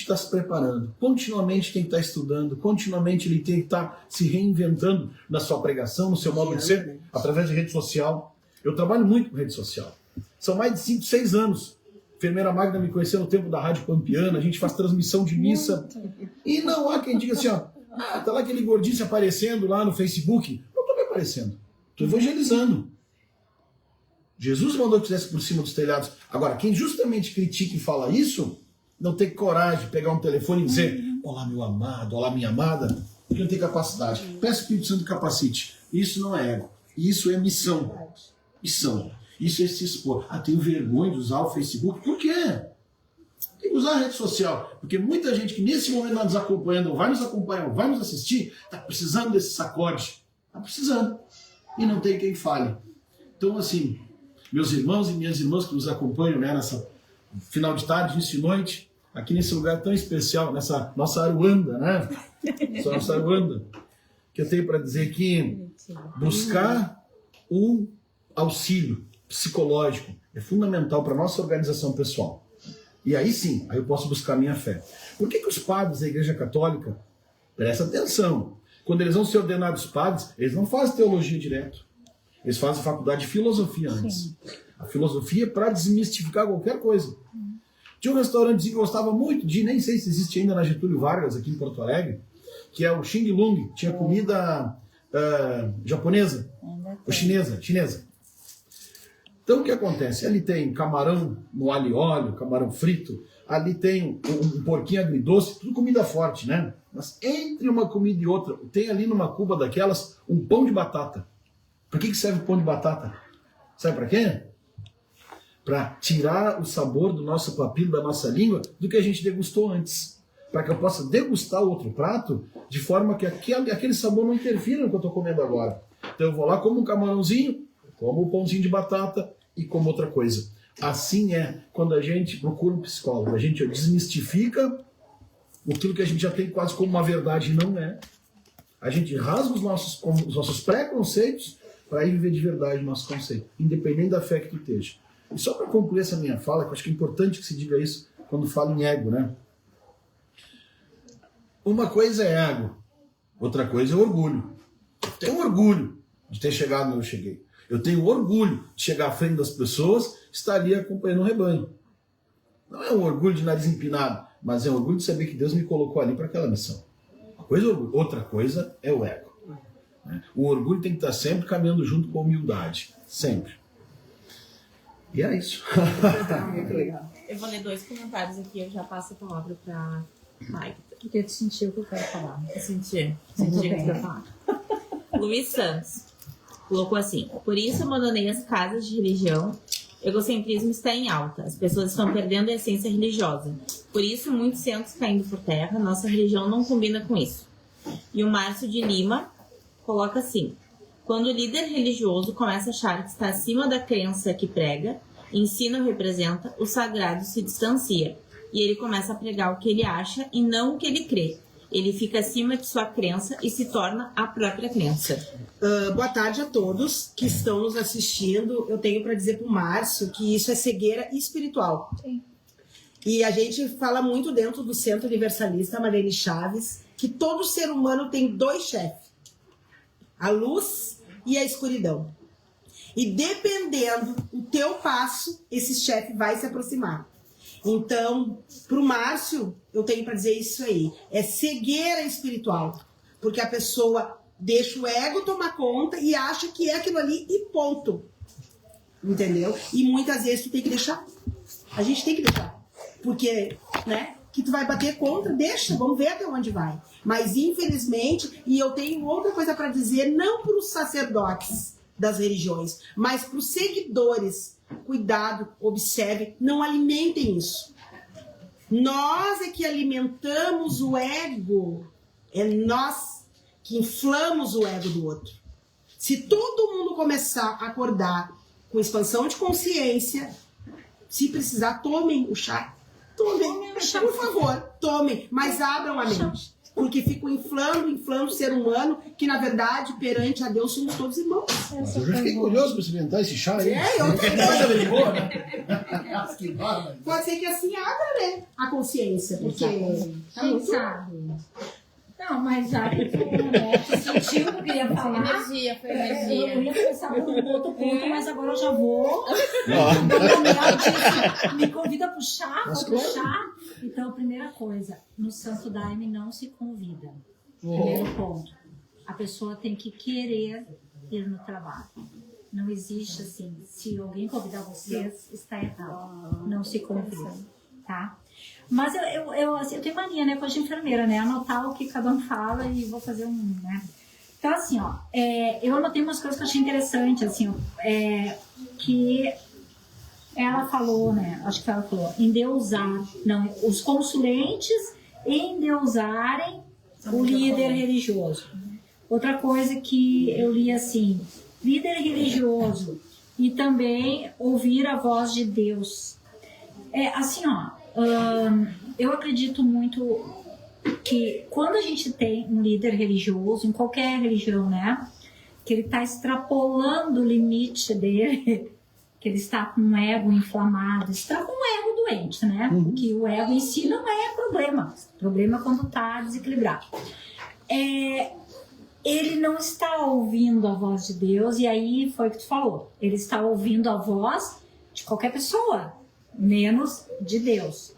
Speaker 4: estar se preparando, continuamente tem que estar estudando, continuamente ele tem que estar se reinventando na sua pregação, no seu modo de ser, através de rede social. Eu trabalho muito com rede social. São mais de 5, 6 anos. A enfermeira Magda me conheceu no tempo da Rádio Pampiana, a gente faz transmissão de missa. E não há quem diga assim, ó, tá lá aquele gordinho se aparecendo lá no Facebook. Não estou me aparecendo, estou evangelizando. Jesus mandou que fizesse por cima dos telhados. Agora, quem justamente critica e fala isso, não tem coragem de pegar um telefone e dizer, olá meu amado, olá minha amada, porque não tem capacidade. Peço o Espírito Santo capacite. Isso não é ego, isso é missão. Missão. Isso é se expor. Tenho vergonha de usar o Facebook. Por quê? Tem que usar a rede social. Porque muita gente que nesse momento está nos acompanhando, vai nos acompanhar, vai nos assistir, está precisando desse sacode. Está precisando. E não tem quem fale. Então, assim, meus irmãos e minhas irmãs que nos acompanham, né, nessa final de tarde, início de noite, aqui nesse lugar tão especial, nessa nossa Aruanda, né? Essa nossa Aruanda. Que eu tenho para dizer que buscar um auxílio psicológico é fundamental para a nossa organização pessoal. E aí sim, aí eu posso buscar a minha fé. Por que os padres da Igreja Católica, presta atenção, quando eles vão ser ordenados padres, eles não fazem teologia direto. Eles fazem faculdade de filosofia antes. Sim. A filosofia é para desmistificar qualquer coisa. Tinha um restaurantezinho que eu gostava muito de, nem sei se existe ainda na Getúlio Vargas, aqui em Porto Alegre, que é o Xing Lung. Tinha comida japonesa, ou chinesa. Então o que acontece? Ali tem camarão no alho e óleo, camarão frito, ali tem um porquinho agridoce, tudo comida forte, né? Mas entre uma comida e outra, tem ali numa cuba daquelas um pão de batata. Para que serve o pão de batata? Sabe para quê? Para tirar o sabor do nosso papilo, da nossa língua, do que a gente degustou antes. Para que eu possa degustar o outro prato, de forma que aquele sabor não interfira no que eu estou comendo agora. Então eu vou lá, como um camarãozinho, como um pãozinho de batata e como outra coisa. Assim é quando a gente procura um psicólogo. A gente desmistifica aquilo que a gente já tem quase como uma verdade e não é. A gente rasga os nossos preconceitos para ir viver de verdade o nosso conceito, independente da fé que tu esteja. E só para concluir essa minha fala, que eu acho que é importante que se diga isso quando fala em ego, né? Uma coisa é ego, outra coisa é orgulho. Eu tenho orgulho de ter chegado onde eu cheguei. Eu tenho orgulho de chegar à frente das pessoas, estar ali acompanhando o rebanho. Não é um orgulho de nariz empinado, mas é um orgulho de saber que Deus me colocou ali para aquela missão. Uma coisa é orgulho, outra coisa é o ego. O orgulho tem que estar sempre caminhando junto com a humildade. Sempre. E é isso.
Speaker 2: Muito legal. Eu vou ler 2 comentários aqui, eu já passo a palavra para Magda.
Speaker 7: Porque tu sentiu o que eu quero falar.
Speaker 2: Eu senti o que eu quero falar. Luiz Santos colocou assim: por isso abandonei as casas de religião. O egocentrismo está em alta. As pessoas estão perdendo a essência religiosa. Por isso, muitos centros caindo por terra. Nossa religião não combina com isso. E o Márcio de Lima coloca assim: quando o líder religioso começa a achar que está acima da crença que prega, ensina ou representa, o sagrado se distancia. E ele começa a pregar o que ele acha e não o que ele crê. Ele fica acima de sua crença e se torna a própria crença.
Speaker 3: Boa tarde a todos que estão nos assistindo. Eu tenho para dizer para o Márcio que isso é cegueira espiritual. Sim. E a gente fala muito dentro do Centro Universalista Marlene Chaves que todo ser humano tem 2 chefes: a luz e a escuridão. E dependendo do teu passo, esse chefe vai se aproximar. Então, pro Márcio, eu tenho para dizer isso aí. É cegueira espiritual. Porque a pessoa deixa o ego tomar conta e acha que é aquilo ali e ponto. Entendeu? E muitas vezes tu tem que deixar. A gente tem que deixar. Porque, né? Que tu vai bater contra, deixa, vamos ver até onde vai. Mas, infelizmente, e eu tenho outra coisa para dizer, não para os sacerdotes das religiões, mas para os seguidores. Cuidado, observe, não alimentem isso. Nós é que alimentamos o ego. É nós que inflamos o ego do outro. Se todo mundo começar a acordar com expansão de consciência, se precisar, tomem o chá. Tomem, por favor, tomem, mas abram a mente. Porque ficam inflando o ser humano, que na verdade, perante a Deus, somos todos irmãos.
Speaker 4: Mas eu já fiquei curioso para experimentar esse chá aí.
Speaker 3: Eu também.
Speaker 4: Né?
Speaker 3: Pode ser que assim abra, né, a consciência, porque tá muito...
Speaker 7: sabe. Não, mas já que tu sentiu o que eu ia falar.
Speaker 2: Energia, foi energia.
Speaker 7: Eu ia começar por um outro ponto, mas agora eu já vou. O Daniel disse, me convida pro chá, vou pro chá. Então, primeira coisa, no Santo Daime não se convida. Primeiro ponto. A pessoa tem que querer ir no trabalho. Não existe assim, se alguém convidar vocês, está errado. Não se convida, tá? Mas eu tenho mania, né, com a enfermeira, né, anotar o que cada um fala e vou fazer né. Então, assim, ó, eu anotei umas coisas que eu achei interessante, assim, ó, que ela falou, né, acho que ela falou, endeusar, não, os consulentes endeusarem o líder religioso. Outra coisa que eu li assim, líder religioso e também ouvir a voz de Deus. Assim, ó, eu acredito muito que quando a gente tem um líder religioso, em qualquer religião, né, que ele está extrapolando o limite dele, que ele está com um ego inflamado, está com um ego doente, né, que o ego em si não é problema, o problema é quando está desequilibrado. Ele não está ouvindo a voz de Deus, e aí foi o que tu falou, ele está ouvindo a voz de qualquer pessoa, menos de Deus.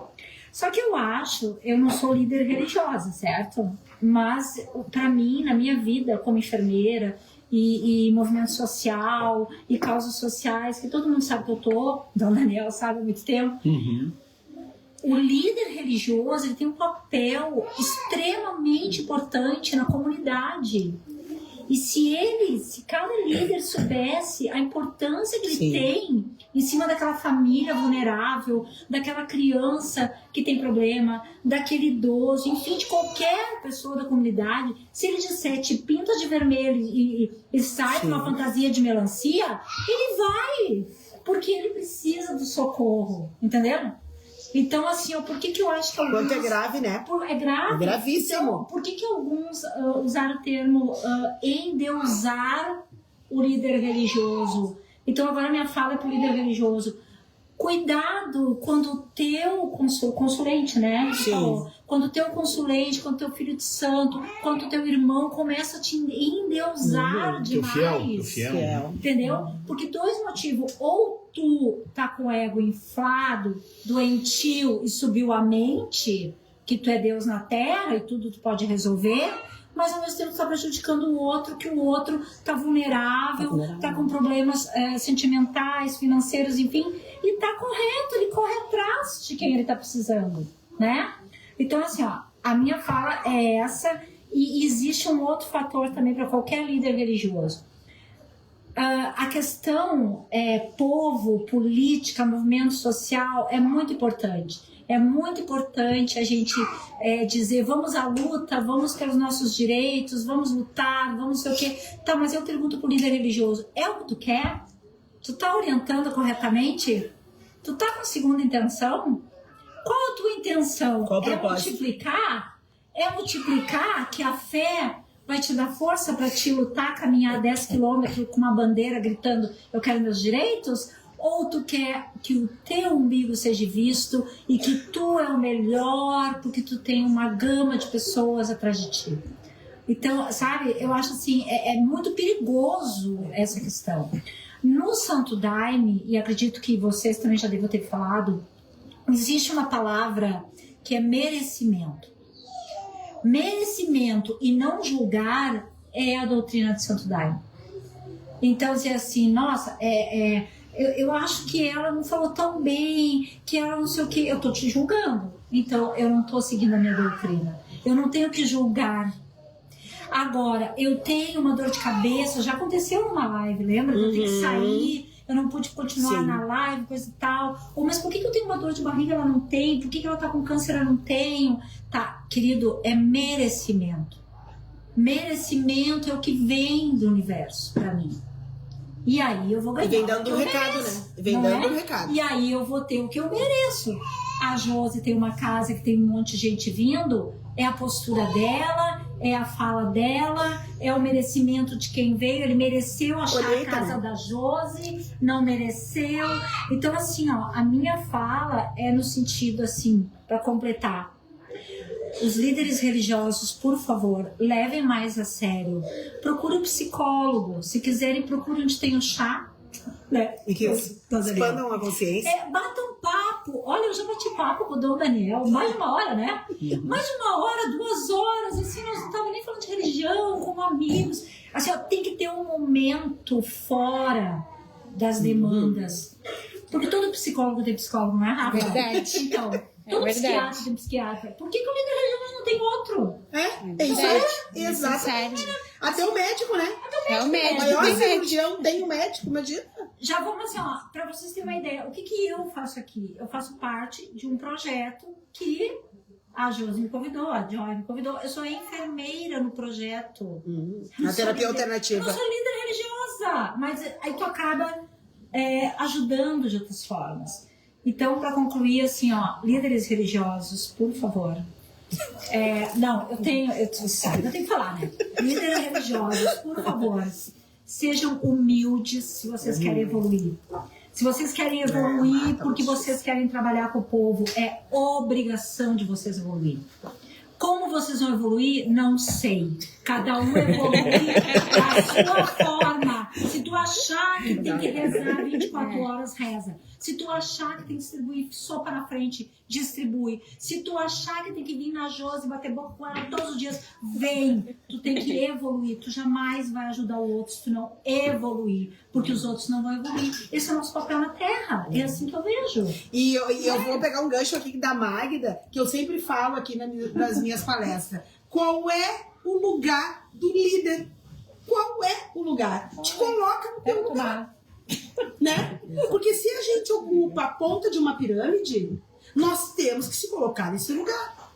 Speaker 7: Só que eu não sou líder religiosa, certo? Mas para mim, na minha vida como enfermeira e movimento social e causas sociais, que todo mundo sabe que eu tô, Dona Daniel sabe há muito tempo, o líder religioso ele tem um papel extremamente importante na comunidade. E se cada líder soubesse a importância que ele tem em cima daquela família vulnerável, daquela criança que tem problema, daquele idoso, enfim, de qualquer pessoa da comunidade, se ele disser te pinta de vermelho e sai com uma fantasia de melancia, ele vai, porque ele precisa do socorro, entendeu? Então, assim, ó, por que eu acho que alguns...
Speaker 3: Quanto é grave, né?
Speaker 7: É grave.
Speaker 3: É gravíssimo.
Speaker 7: Então, por que alguns usaram o termo endeusar o líder religioso? Então, agora minha fala é pro líder religioso. Cuidado quando o teu consulente, né?
Speaker 3: Sim.
Speaker 7: Quando o teu consulente, quando o teu filho de santo, quando o teu irmão começa a te endeusar demais.
Speaker 4: Fiel.
Speaker 7: Entendeu? Porque dois motivos. Ou tu tá com o ego inflado, doentio e subiu a mente, que tu é Deus na terra e tudo tu pode resolver, mas ao mesmo tempo tu tá prejudicando o outro, que o outro tá vulnerável, tá com problemas sentimentais, financeiros, enfim, e tá correto, ele corre atrás de quem ele tá precisando, né? Então, assim, ó, a minha fala é essa, e existe um outro fator também para qualquer líder religioso. A questão povo, política, movimento social é muito importante. É muito importante a gente dizer, vamos à luta, vamos pelos nossos direitos, vamos lutar, vamos sei o quê. Tá, mas eu pergunto pro líder religioso, é o que tu quer? Tu tá orientando corretamente? Tu tá com segunda intenção? Qual a tua intenção?
Speaker 3: Qual o propósito?
Speaker 7: Multiplicar? É multiplicar que a fé vai te dar força para te lutar, caminhar 10 quilômetros com uma bandeira gritando, eu quero meus direitos? Ou tu quer que o teu umbigo seja visto e que tu é o melhor porque tu tem uma gama de pessoas atrás de ti? Então, sabe, eu acho assim, é muito perigoso essa questão. No Santo Daime, e acredito que vocês também já devem ter falado, existe uma palavra que é merecimento. Merecimento e não julgar é a doutrina de Santo Daime. Então, dizer assim, nossa, eu acho que ela não falou tão bem, que ela não sei o que, eu tô te julgando. Então, eu não tô seguindo a minha doutrina. Eu não tenho que julgar. Agora, eu tenho uma dor de cabeça, já aconteceu numa live, lembra? Eu tenho que sair, eu não pude continuar na live, coisa e tal. Ou, mas por que eu tenho uma dor de barriga, ela não tem? Por que ela tá com câncer, eu não tenho? Tá, querido, é merecimento. Merecimento é o que vem do universo pra mim. E aí eu vou ganhar.
Speaker 3: E vem dando o recado, né? Vem dando o recado.
Speaker 7: E aí eu vou ter o que eu mereço. A Josi tem uma casa que tem um monte de gente vindo, é a postura dela, é a fala dela, é o merecimento de quem veio. Ele mereceu achar a casa da Josi, não mereceu. Então, assim, ó, a minha fala é no sentido, assim, para completar. Os líderes religiosos, por favor, levem mais a sério. Procure um psicólogo. Se quiserem, procure onde tem um chá. Né?
Speaker 3: E que expandam a consciência.
Speaker 7: Bata um papo. Olha, eu já bati papo com o Dom Daniel. Mais de uma hora, né? Mais de uma hora, 2 horas. Assim, nós não estávamos nem falando de religião, como amigos. Assim, ó, tem que ter um momento fora das demandas. Porque todo psicólogo tem psicólogo, não é, Rafa?
Speaker 10: Verdade.
Speaker 7: Então, todo psiquiatra tem psiquiatra. Por que o líder religioso não tem outro?
Speaker 3: É isso aí. Exato. Até o médico, né?
Speaker 10: É o médico.
Speaker 3: A maior cirurgião tem o médico, imagina.
Speaker 7: Já vamos assim, ó, pra vocês terem uma ideia, o que eu faço aqui? Eu faço parte de um projeto que a Josi me convidou, a Joy me convidou. Eu sou enfermeira no projeto.
Speaker 3: Na terapia alternativa.
Speaker 7: Eu sou líder religiosa, mas aí tu acaba ajudando de outras formas. Então, para concluir, assim, ó, líderes religiosos, por favor. Não, eu tenho que falar, né? Líderes religiosos, por favor, sejam humildes se vocês querem evoluir. Se vocês querem evoluir porque vocês querem trabalhar com o povo, é obrigação de vocês evoluir. Como vocês vão evoluir, não sei. Cada um evolui da sua forma. Se tu achar que tem que rezar 24 horas, reza. Se tu achar que tem que distribuir sopa na frente, distribui. Se tu achar que tem que vir na Josi e bater boca com ela todos os dias, vem. Tu tem que evoluir. Tu jamais vai ajudar o outro se tu não evoluir. Porque os outros não vão evoluir. Esse é o nosso papel na Terra. É assim que eu vejo.
Speaker 3: E eu vou pegar um gancho aqui da Magda, que eu sempre falo aqui nas minhas palestras. Qual é o lugar do líder? Qual é o lugar? Te coloca no teu lugar. Né? Porque se a gente ocupa a ponta de uma pirâmide, nós temos que se colocar nesse lugar.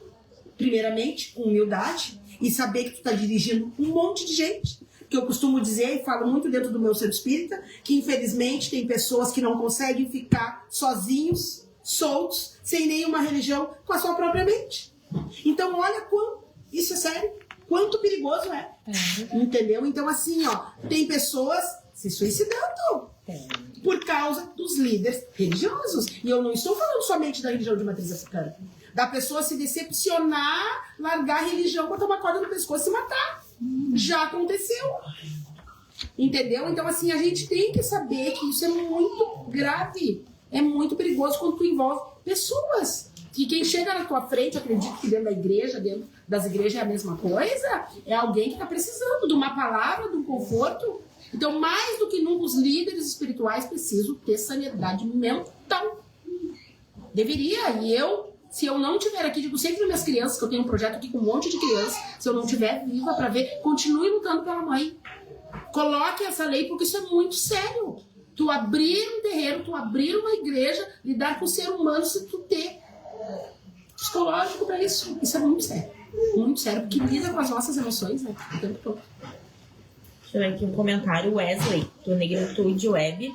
Speaker 3: Primeiramente, com humildade e saber que tu está dirigindo um monte de gente. Que eu costumo dizer e falo muito dentro do meu centro espírita, que infelizmente tem pessoas que não conseguem ficar sozinhos soltos, sem nenhuma religião, com a sua própria mente. Então, olha quanto, isso é sério, quanto perigoso é. Entendeu? Então, assim, ó, tem pessoas se suicidando por causa dos líderes religiosos. E eu não estou falando somente da religião de matriz africana. Da pessoa se decepcionar, largar a religião, botar uma corda no pescoço e se matar. Já aconteceu. Entendeu? Então, assim, a gente tem que saber que isso é muito grave. É muito perigoso quando tu envolve pessoas. Que quem chega na tua frente, eu acredito que dentro da igreja, dentro das igrejas é a mesma coisa, é alguém que está precisando de uma palavra, de um conforto. Então, mais do que nunca, os líderes espirituais precisam ter sanidade mental. Deveria. E eu, se eu não estiver aqui, digo sempre para minhas crianças, que eu tenho um projeto aqui com um monte de crianças, se eu não estiver viva para ver, continue lutando pela mãe. Coloque essa lei, porque isso é muito sério. Tu abrir um terreiro, tu abrir uma igreja, lidar com o ser humano, se tu ter psicológico para isso. Isso é muito sério. Muito sério, porque lida com as nossas emoções, né? O tempo todo.
Speaker 2: Deixa eu ver aqui um comentário. Wesley, do Negritude Web,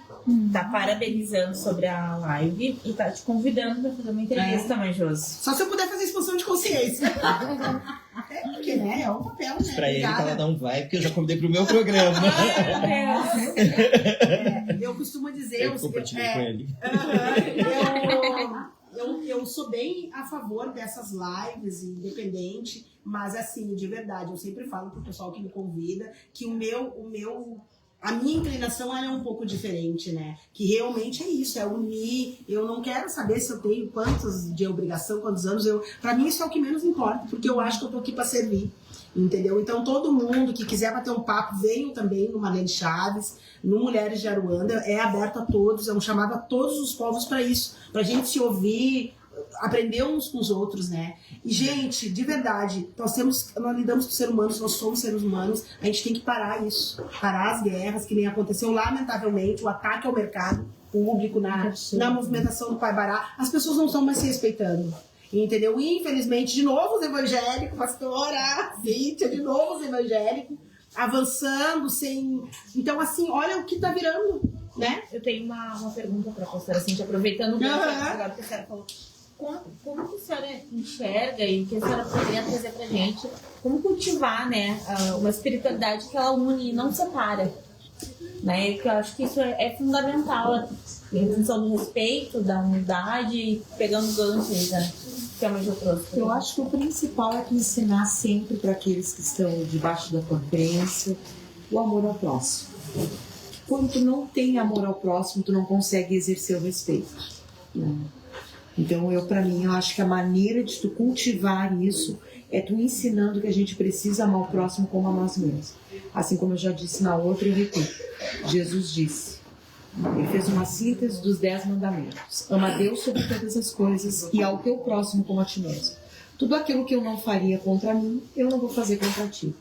Speaker 2: tá parabenizando sobre a live e tá te convidando pra fazer uma entrevista, Mãe Josi.
Speaker 3: Só se eu puder fazer expansão de consciência. Porque, né? É um papel, né?
Speaker 5: Pra ele que ela não vai, porque eu já convidei pro meu programa.
Speaker 3: Eu costumo dizer...
Speaker 5: Eu compartilhei com ele.
Speaker 3: Eu sou bem a favor dessas lives, independente, mas assim, de verdade, eu sempre falo pro pessoal que me convida que a minha inclinação ela é um pouco diferente, né? Que realmente é isso, é unir. Eu não quero saber se eu tenho quantos de obrigação, quantos anos. Pra mim isso é o que menos importa, porque eu acho que eu tô aqui pra servir. Entendeu? Então todo mundo que quiser bater um papo, venham também no Marlene Chaves, no Mulheres de Aruanda, é aberto a todos, é um chamado a todos os povos para isso, pra gente se ouvir, aprender uns com os outros, né? E gente, de verdade, nós lidamos com seres humanos, nós somos seres humanos, a gente tem que parar isso, parar as guerras, que nem aconteceu lamentavelmente, o ataque ao mercado público na movimentação do Pai Bará, as pessoas não estão mais se respeitando. Entendeu? Infelizmente, de novo os evangélicos, pastora Cíntia, de novo os evangélicos, avançando sem... Então, assim, olha o que tá virando, né?
Speaker 2: Eu tenho uma pergunta pra pastora Cíntia, aproveitando o que a senhora falou. Como que a senhora enxerga e o que a senhora poderia trazer pra gente? Como cultivar, né, uma espiritualidade que ela une e não separa? Né? Que eu acho que isso é fundamental, em função do respeito, da unidade, pegando ganchos, né? Que é uma de outras.
Speaker 8: Eu acho que o principal é tu ensinar sempre para aqueles que estão debaixo da tua crença o amor ao próximo. Quando tu não tem amor ao próximo, tu não consegue exercer o respeito. Então, para mim, eu acho que a maneira de tu cultivar isso é tu ensinando que a gente precisa amar o próximo como a nós mesmos. Assim como eu já disse na outra, eu repito. Jesus disse, ele fez uma síntese dos 10 mandamentos. Ama a Deus sobre todas as coisas e ao teu próximo como a ti mesmo. Tudo aquilo que eu não faria contra mim, eu não vou fazer contra ti.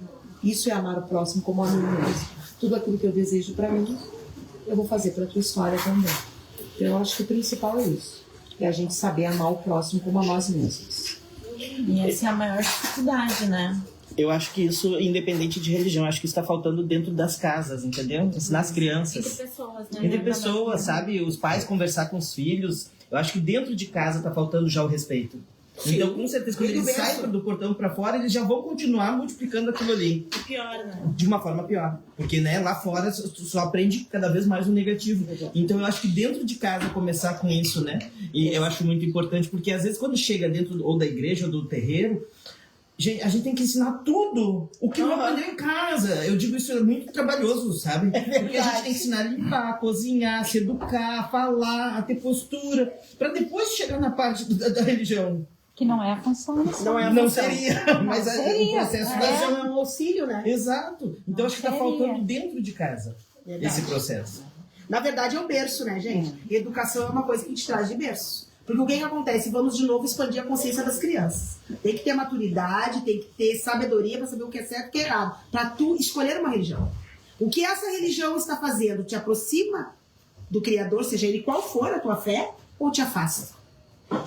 Speaker 8: Isso é amar o próximo como a mim mesmo. Tudo aquilo que eu desejo para mim, eu vou fazer para a tua história também. Então, eu acho que o principal é isso. É a gente saber amar o próximo como a nós mesmos.
Speaker 2: E essa é a maior dificuldade, né?
Speaker 5: Eu acho que isso, independente de religião, acho que isso está faltando dentro das casas, entendeu? Ensinar as crianças.
Speaker 2: Entre pessoas, né?
Speaker 5: Entre pessoas, sabe? Os pais conversar com os filhos. Eu acho que dentro de casa está faltando já o respeito. Sim. Então, com certeza, quando eles saem do portão para fora, eles já vão continuar multiplicando aquilo ali.
Speaker 2: E pior, né?
Speaker 5: De uma forma pior. Porque, né, lá fora tu só aprende cada vez mais o negativo. Então, eu acho que dentro de casa começar com isso, né? E eu acho muito importante, porque às vezes quando chega dentro ou da igreja ou do terreiro, a gente tem que ensinar tudo o que não aprendeu em casa. Eu digo isso é muito trabalhoso, sabe? Porque a gente tem que ensinar a limpar, a cozinhar, a se educar, a falar, a ter postura, para depois chegar na parte da religião.
Speaker 7: Que não é a função.
Speaker 5: Não seria, mas o processo da religião
Speaker 3: é um auxílio, né?
Speaker 5: Exato. Então acho que está faltando dentro de casa esse processo.
Speaker 3: Na verdade é o berço, né, gente? Educação é uma coisa que te traz de berço. Porque o que acontece? Vamos de novo expandir a consciência das crianças. Tem que ter maturidade, tem que ter sabedoria para saber o que é certo e o que é errado. Para tu escolher uma religião. O que essa religião está fazendo? Te aproxima do Criador, seja ele qual for a tua fé, ou te afasta?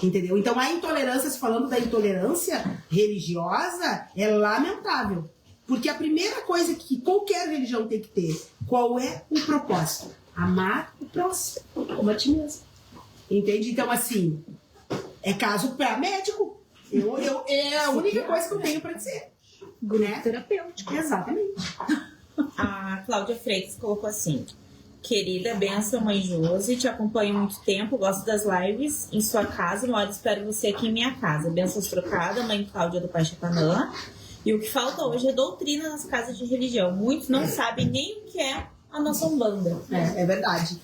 Speaker 3: Entendeu? Então a intolerância, se falando da intolerância religiosa, é lamentável. Porque a primeira coisa que qualquer religião tem que ter, qual é o propósito? Amar o próximo, como a ti mesmo. Entende? Então, assim, É caso para médico. É a única coisa que eu tenho para dizer.
Speaker 7: Grupo terapêutico.
Speaker 3: Exatamente.
Speaker 2: A Cláudia Freitas colocou assim: querida, benção, mãe Josi, te acompanho há muito tempo, gosto das lives em sua casa, uma hora espero você aqui em minha casa. Bençãos trocada, mãe Cláudia do Paixapanã. E o que falta hoje é doutrina nas casas de religião. Muitos não sabem nem o que é a nossa Umbanda.
Speaker 3: É verdade.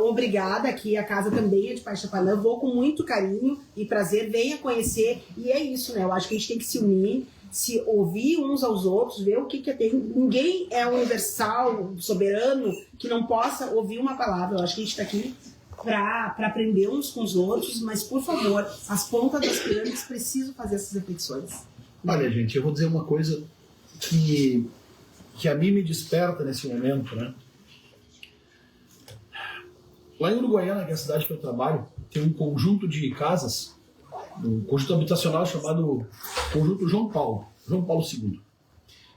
Speaker 3: Obrigada, aqui a casa também é de Paixapanã. Vou com muito carinho e prazer, venha conhecer. E é isso, né? Eu acho que a gente tem que se unir, se ouvir uns aos outros, ver o que tem. Ninguém é universal, soberano, que não possa ouvir uma palavra. Eu acho que a gente está aqui para aprender uns com os outros, mas, por favor, as pontas das pirâmides precisam fazer essas reflexões.
Speaker 4: Olha, gente, eu vou dizer uma coisa que a mim me desperta nesse momento, né? Lá em Uruguaiana, que é a cidade que eu trabalho, tem um conjunto de casas, um conjunto habitacional chamado Conjunto João Paulo II.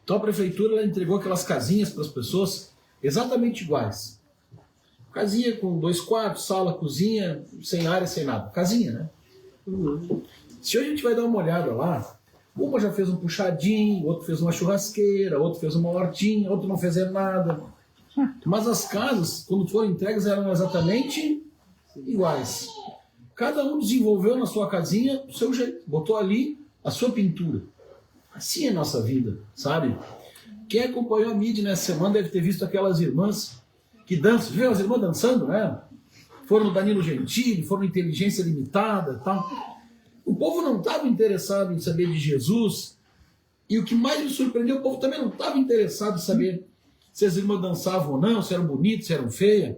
Speaker 4: Então a prefeitura ela entregou aquelas casinhas para as pessoas exatamente iguais. Casinha com 2 quartos, sala, cozinha, sem área, sem nada. Casinha, né? Se hoje a gente vai dar uma olhada lá, uma já fez um puxadinho, outro fez uma churrasqueira, outro fez uma hortinha, outro não fez nada. Mas as casas, quando foram entregues, eram exatamente iguais. Cada um desenvolveu na sua casinha o seu jeito, botou ali a sua pintura. Assim é a nossa vida, sabe? Quem acompanhou a mídia nessa semana deve ter visto aquelas irmãs que dançam. Viu as irmãs dançando, né? Foram no Danilo Gentili, foram no Inteligência Limitada e tal. O povo não estava interessado em saber de Jesus. E o que mais me surpreendeu, o povo também não estava interessado em saber se as irmãs dançavam ou não, se eram bonitas, se eram feias.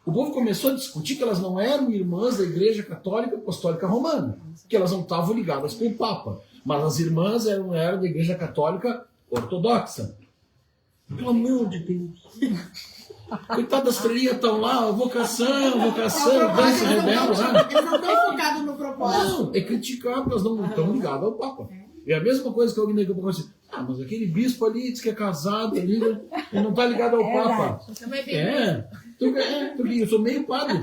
Speaker 4: O povo começou a discutir que elas não eram irmãs da Igreja Católica Apostólica Romana, que elas não estavam ligadas com o Papa, mas as irmãs eram da Igreja Católica Ortodoxa. Pelo amor de Deus. Coitadas das freirinhas estão lá, vocação, dança, rebelde.
Speaker 3: Eles não estão focados no propósito.
Speaker 4: Não, é criticar, porque elas não estão ligadas ao Papa. É a mesma coisa que alguém daqui a pouco assim, mas aquele bispo ali diz que é casado, ele não está ligado ao Papa. Porque eu sou meio padre.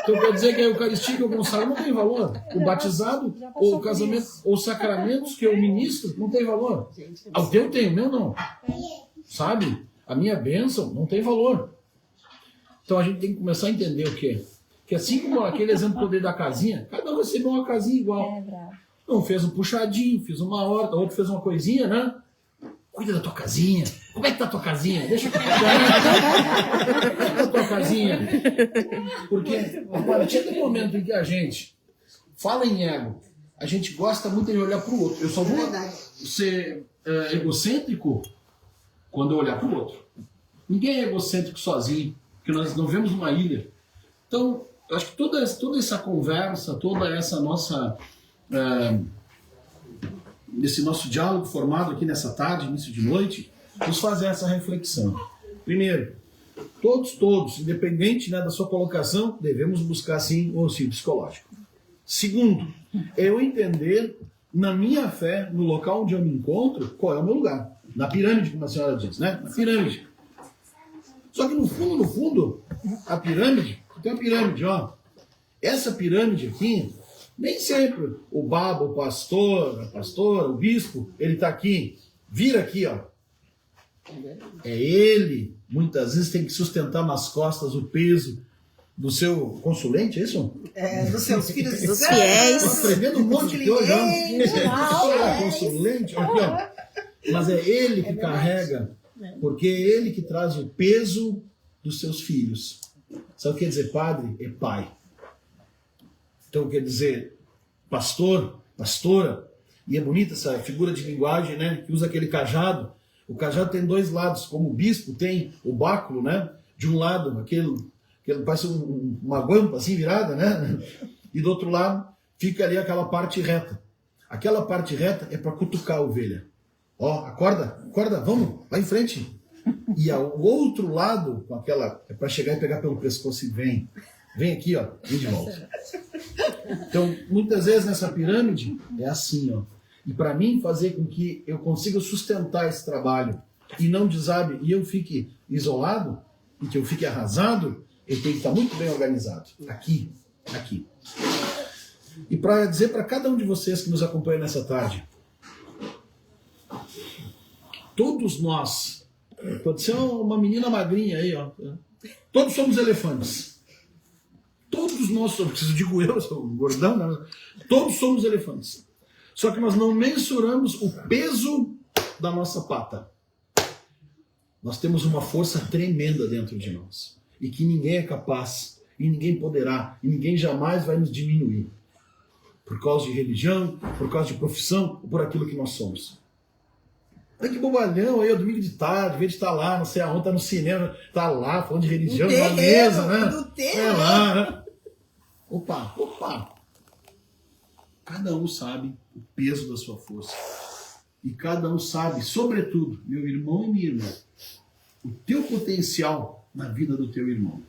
Speaker 4: Então quer dizer que a Eucaristia que eu consagro não tem valor. O batizado, ou o casamento, ou os sacramentos que eu ministro não tem valor. O teu tem, o meu não. Sabe? A minha bênção não tem valor. Então a gente tem que começar a entender o quê? Que assim como aquele exemplo que eu dei da casinha, cada um recebeu uma casinha igual. Um fez um puxadinho, fez uma horta, outro fez uma coisinha, né? Cuida da tua casinha. Como é que tá a tua casinha? Deixa eu cuidar. Como é que tá a tua casinha? Porque a partir do momento em que a gente fala em ego, a gente gosta muito de olhar para o outro. Eu só vou ser egocêntrico quando eu olhar para o outro. Ninguém é egocêntrico sozinho, porque nós não vemos uma ilha. Então, eu acho que toda essa conversa, toda essa nossa... esse nosso diálogo formado aqui nessa tarde, início de noite, nos fazer essa reflexão. Primeiro, todos, independente, né, da sua colocação, devemos buscar sim o auxílio psicológico. Segundo, eu entender na minha fé, no local onde eu me encontro, qual é o meu lugar. Na pirâmide, como a senhora diz, né? Na pirâmide. Só que no fundo, a pirâmide, tem uma pirâmide, ó. Essa pirâmide aqui, nem sempre o baba, o pastor, a pastora, o bispo, ele está aqui, vira aqui, ó. É ele, muitas vezes, tem que sustentar nas costas o peso do seu consulente, é isso?
Speaker 3: Dos seus filhos
Speaker 10: dos fiéis.
Speaker 4: Estou aprendendo um monte de coisa. Consulente, aqui, ó. Mas é ele que carrega, porque é ele que traz o peso dos seus filhos. Sabe o que quer dizer padre? É pai. Então quer dizer pastor, pastora, e é bonita essa figura de linguagem, né? Que usa aquele cajado. O cajado tem 2 lados, como o bispo tem o báculo, né? De um lado, aquele parece uma guampa assim virada, né? E do outro lado fica ali aquela parte reta. Aquela parte reta é para cutucar a ovelha. Ó, acorda, vamos, vai em frente. E o outro lado, com aquela, é para chegar e pegar pelo pescoço e vem aqui, ó, vem de volta. Então, muitas vezes nessa pirâmide é assim, ó. E para mim fazer com que eu consiga sustentar esse trabalho e não desabe, e eu fique isolado, e que eu fique arrasado, eu tenho que estar muito bem organizado. Aqui. E para dizer para cada um de vocês que nos acompanha nessa tarde, todos nós, pode ser uma menina magrinha aí, ó, todos somos elefantes. Todos nós somos, digo eu sou gordão, né? Todos somos elefantes. Só que nós não mensuramos o peso da nossa pata. Nós temos uma força tremenda dentro de nós. E que ninguém é capaz, e ninguém poderá, e ninguém jamais vai nos diminuir. Por causa de religião, por causa de profissão, ou por aquilo que nós somos. Olha que bobalhão aí, o domingo de tarde, em vez de estar lá, não sei aonde, tá no cinema, tá lá, falando de religião, na mesa, né? É lá, né? Opa! Cada um sabe o peso da sua força. E cada um sabe, sobretudo, meu irmão e minha irmã, o teu potencial na vida do teu irmão.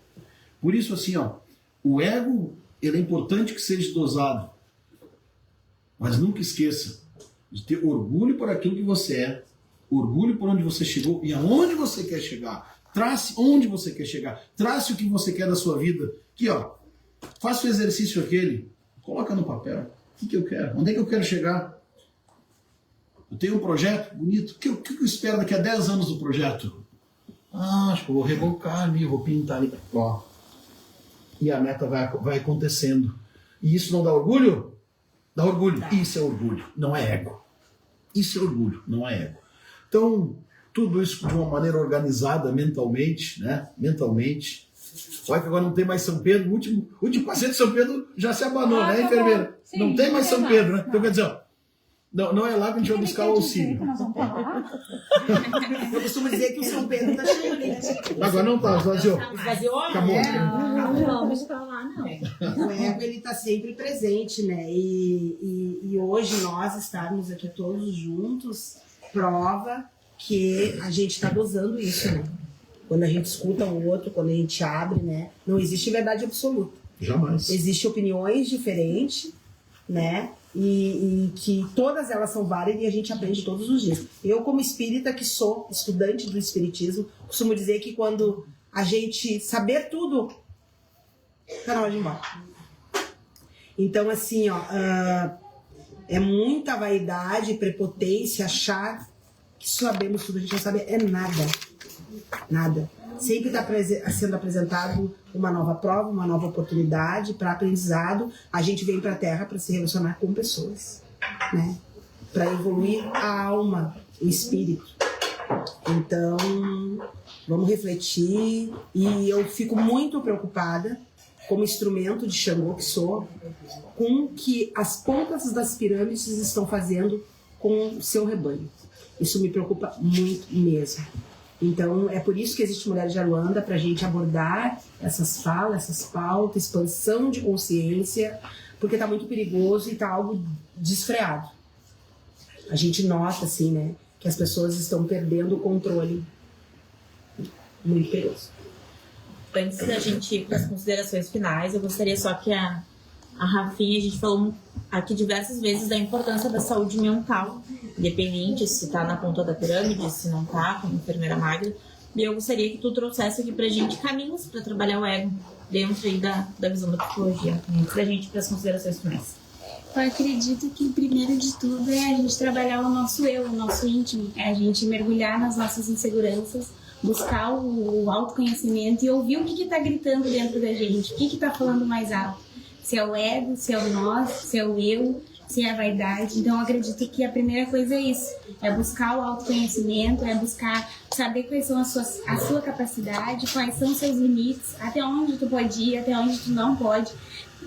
Speaker 4: Por isso, assim, ó, o ego, ele é importante que seja dosado. Mas nunca esqueça de ter orgulho por aquilo que você é, orgulho por onde você chegou e aonde você quer chegar. Trace onde você quer chegar. Trace o que você quer da sua vida. Aqui, ó, faça o exercício aquele, coloca no papel. O que eu quero? Onde é que eu quero chegar? Eu tenho um projeto bonito. O que eu espero daqui a 10 anos do projeto? Acho que eu vou rebocar ali, vou pintar ali. Ó. E a meta vai acontecendo. E isso não dá orgulho? Dá orgulho. Isso é orgulho, não é ego. Isso é orgulho, não é ego. Então, tudo isso de uma maneira organizada mentalmente, né? Mentalmente. Olha que agora não tem mais São Pedro. O último paciente de São Pedro já se abanou, né, enfermeira? Sim, não tem mais São Pedro, né? Então, quer dizer, ó, não é lá que a gente vai buscar o auxílio.
Speaker 3: Eu costumo dizer que o São Pedro tá cheio, né?
Speaker 4: Agora não tá, esvaziou.
Speaker 2: Esvaziou?
Speaker 4: Acabou.
Speaker 7: Não vamos pra lá, não.
Speaker 3: O ego, ele tá sempre presente, né? E hoje nós estarmos aqui todos juntos prova que a gente tá dosando isso, né? Quando a gente escuta o outro, quando a gente abre, né? Não existe verdade absoluta.
Speaker 4: Jamais.
Speaker 3: Existem opiniões diferentes, né? E que todas elas são válidas e a gente aprende todos os dias. Eu, como espírita, que sou estudante do espiritismo, costumo dizer que quando a gente saber tudo, tá na hora de ir embora. Então, assim, ó, é muita vaidade, prepotência, achar que sabemos tudo. A gente não sabe é nada. Nada. Sempre está sendo apresentado uma nova prova, uma nova oportunidade para aprendizado. A gente vem para a Terra para se relacionar com pessoas, né? Para evoluir a alma, o espírito. Então, vamos refletir. E eu fico muito preocupada, como instrumento de Xangô que sou, com o que as pontas das pirâmides estão fazendo com o seu rebanho. Isso me preocupa muito mesmo. Então, é por isso que existe Mulheres de Aruanda, para a gente abordar essas falas, essas pautas, expansão de consciência, porque está muito perigoso e está algo desfreado. A gente nota, assim, né, que as pessoas estão perdendo o controle. Muito perigoso.
Speaker 2: Antes da gente ir para as considerações finais, eu gostaria só que a Rafinha, a gente falou aqui diversas vezes da importância da saúde mental, independente se está na ponta da pirâmide, se não está, como enfermeira magra. E eu gostaria que tu trouxesse aqui pra gente caminhos para trabalhar o ego dentro aí da visão da psicologia, antes da gente ir para as considerações finais.
Speaker 6: Eu acredito que o primeiro de tudo é a gente trabalhar o nosso eu, o nosso íntimo, é a gente mergulhar nas nossas inseguranças, buscar o autoconhecimento e ouvir o que está gritando dentro da gente, o que está falando mais alto. Se é o ego, se é o nós, se é o eu, se é a vaidade. Então, eu acredito que a primeira coisa é isso. É buscar o autoconhecimento, é buscar saber quais são a sua capacidade, quais são os seus limites, até onde tu pode ir, até onde tu não pode.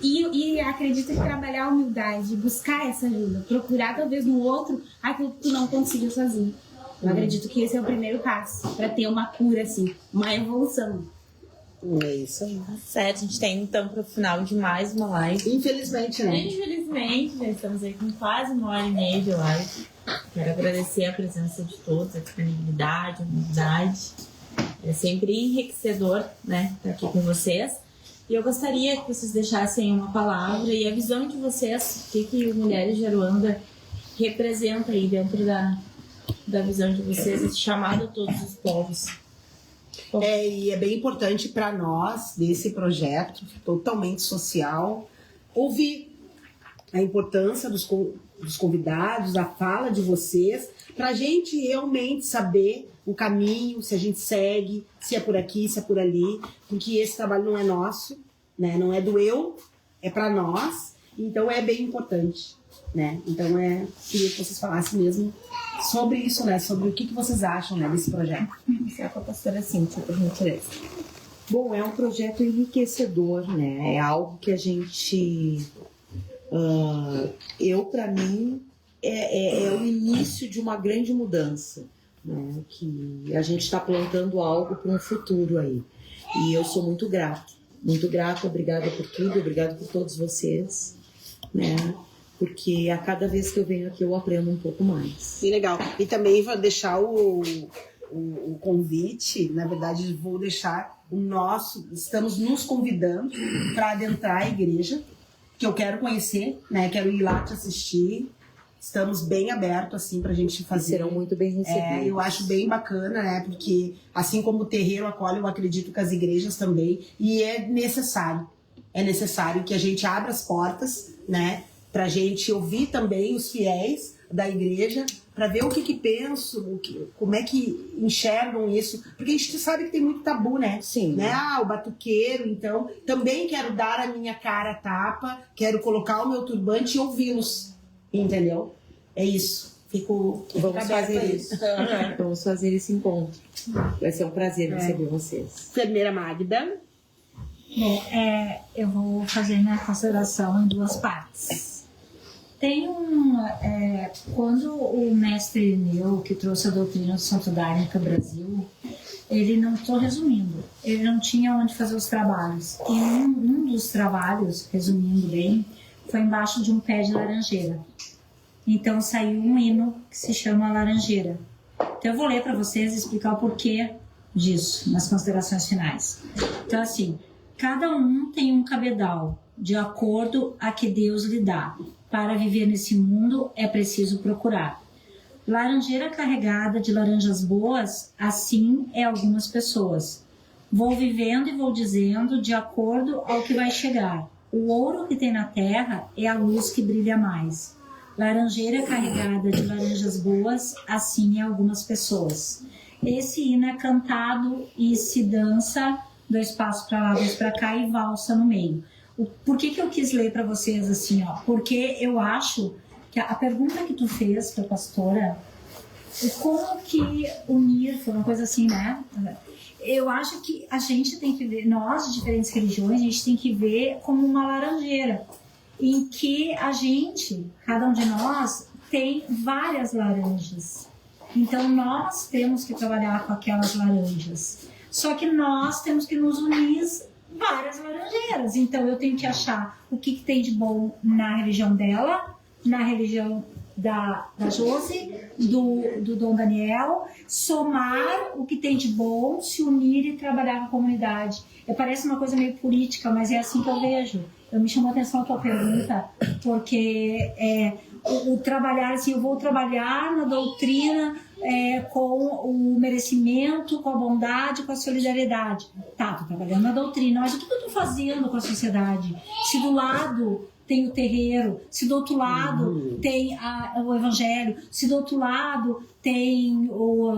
Speaker 6: E acredito que trabalhar a humildade, buscar essa ajuda, procurar talvez no outro aquilo que tu não conseguiu sozinho. Eu acredito que esse é o primeiro passo para ter uma cura, assim, uma evolução.
Speaker 3: É isso aí.
Speaker 2: Certo, a gente tem então para o final de mais uma live.
Speaker 3: Infelizmente, né?
Speaker 2: Infelizmente, já estamos aí com quase 1h30 de live. Quero agradecer a presença de todos, a disponibilidade, a humildade. É sempre enriquecedor, né, estar aqui com vocês. E eu gostaria que vocês deixassem uma palavra e a visão de vocês, o que Mulheres de Aruanda representa aí dentro da visão de vocês, esse chamado a todos os povos.
Speaker 3: E é bem importante para nós, desse projeto totalmente social, ouvir a importância dos convidados, a fala de vocês, para a gente realmente saber o caminho, se a gente segue, se é por aqui, se é por ali, porque esse trabalho não é nosso, né? Não é do eu, é para nós, então é bem importante, né? Então queria que vocês falassem mesmo sobre isso, né? Sobre o que vocês acham, né, desse projeto.
Speaker 8: Iniciar com a pastora Cíntia, por gentileza. Bom, é um projeto enriquecedor, né? É algo que a gente... para mim, é o início de uma grande mudança, né? Que a gente está plantando algo para um futuro aí. E eu sou muito grata, obrigada por tudo, obrigada por todos vocês, né? Porque a cada vez que eu venho aqui eu aprendo um pouco mais.
Speaker 3: Que legal. E também vou deixar o convite, na verdade vou deixar estamos nos convidando para adentrar a igreja, que eu quero conhecer, né? Quero ir lá te assistir. Estamos bem abertos, assim, pra gente fazer.
Speaker 8: Serão muito bem recebidos.
Speaker 3: Eu acho bem bacana, né? Porque, assim como o terreiro acolhe, eu acredito que as igrejas também. E é necessário. É necessário que a gente abra as portas, né? Pra gente ouvir também os fiéis da igreja, para ver o que pensam, como é que enxergam isso. Porque a gente sabe que tem muito tabu, né?
Speaker 8: Sim.
Speaker 3: Né? O batuqueiro, então. Também quero dar a minha cara a tapa, quero colocar o meu turbante e ouvi-los. Entendeu? É isso.
Speaker 8: Vamos fazer isso. Vamos fazer esse encontro. Vai ser um prazer receber vocês.
Speaker 3: Enfermeira Magda.
Speaker 7: Bom, eu vou fazer minha consideração em duas partes. Tem quando o mestre Irineu, que trouxe a doutrina do Santo Daime para o Brasil, ele não, estou resumindo, ele não tinha onde fazer os trabalhos. E um dos trabalhos, resumindo bem, foi embaixo de um pé de laranjeira. Então saiu um hino que se chama Laranjeira. Então eu vou ler para vocês e explicar o porquê disso nas considerações finais. Então assim, cada um tem um cabedal de acordo a que Deus lhe dá. Para viver nesse mundo é preciso procurar. Laranjeira carregada de laranjas boas, assim é algumas pessoas. Vou vivendo e vou dizendo de acordo ao que vai chegar. O ouro que tem na terra é a luz que brilha mais. Laranjeira carregada de laranjas boas, assim é algumas pessoas. Esse hino é cantado e se dança, 2 passos para lá, 2 para cá e valsa no meio. Por que eu quis ler para vocês assim, ó? Porque eu acho que a pergunta que tu fez para a pastora, como que unir, foi uma coisa assim, né? Eu acho que a gente tem que ver, nós de diferentes religiões, a gente tem que ver como uma laranjeira, em que a gente, cada um de nós, tem várias laranjas. Então nós temos que trabalhar com aquelas laranjas. Só que nós temos que nos unir várias laranjeiras. Então eu tenho que achar o que tem de bom na religião dela, na religião da Josi, do Dom Daniel, somar o que tem de bom, se unir e trabalhar com a comunidade. Parece uma coisa meio política, mas é assim que eu vejo. Me chamou a atenção a tua pergunta, porque o trabalhar, assim, eu vou trabalhar na doutrina com o merecimento, com a bondade, com a solidariedade. Tá, tô trabalhando na doutrina, mas o que eu tô fazendo com a sociedade? Se do lado tem o terreiro, se do outro lado tem o evangelho, se do outro lado tem o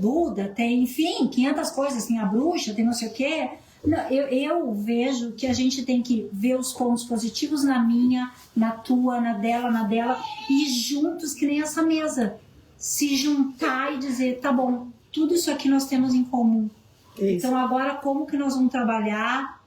Speaker 7: Buda, tem, enfim, 500 coisas, tem a bruxa, tem não sei o quê. Não, eu vejo que a gente tem que ver os pontos positivos na minha, na tua, na dela, e juntos, que nem essa mesa, se juntar e dizer, tá bom, tudo isso aqui nós temos em comum. Isso. Então agora como que nós vamos trabalhar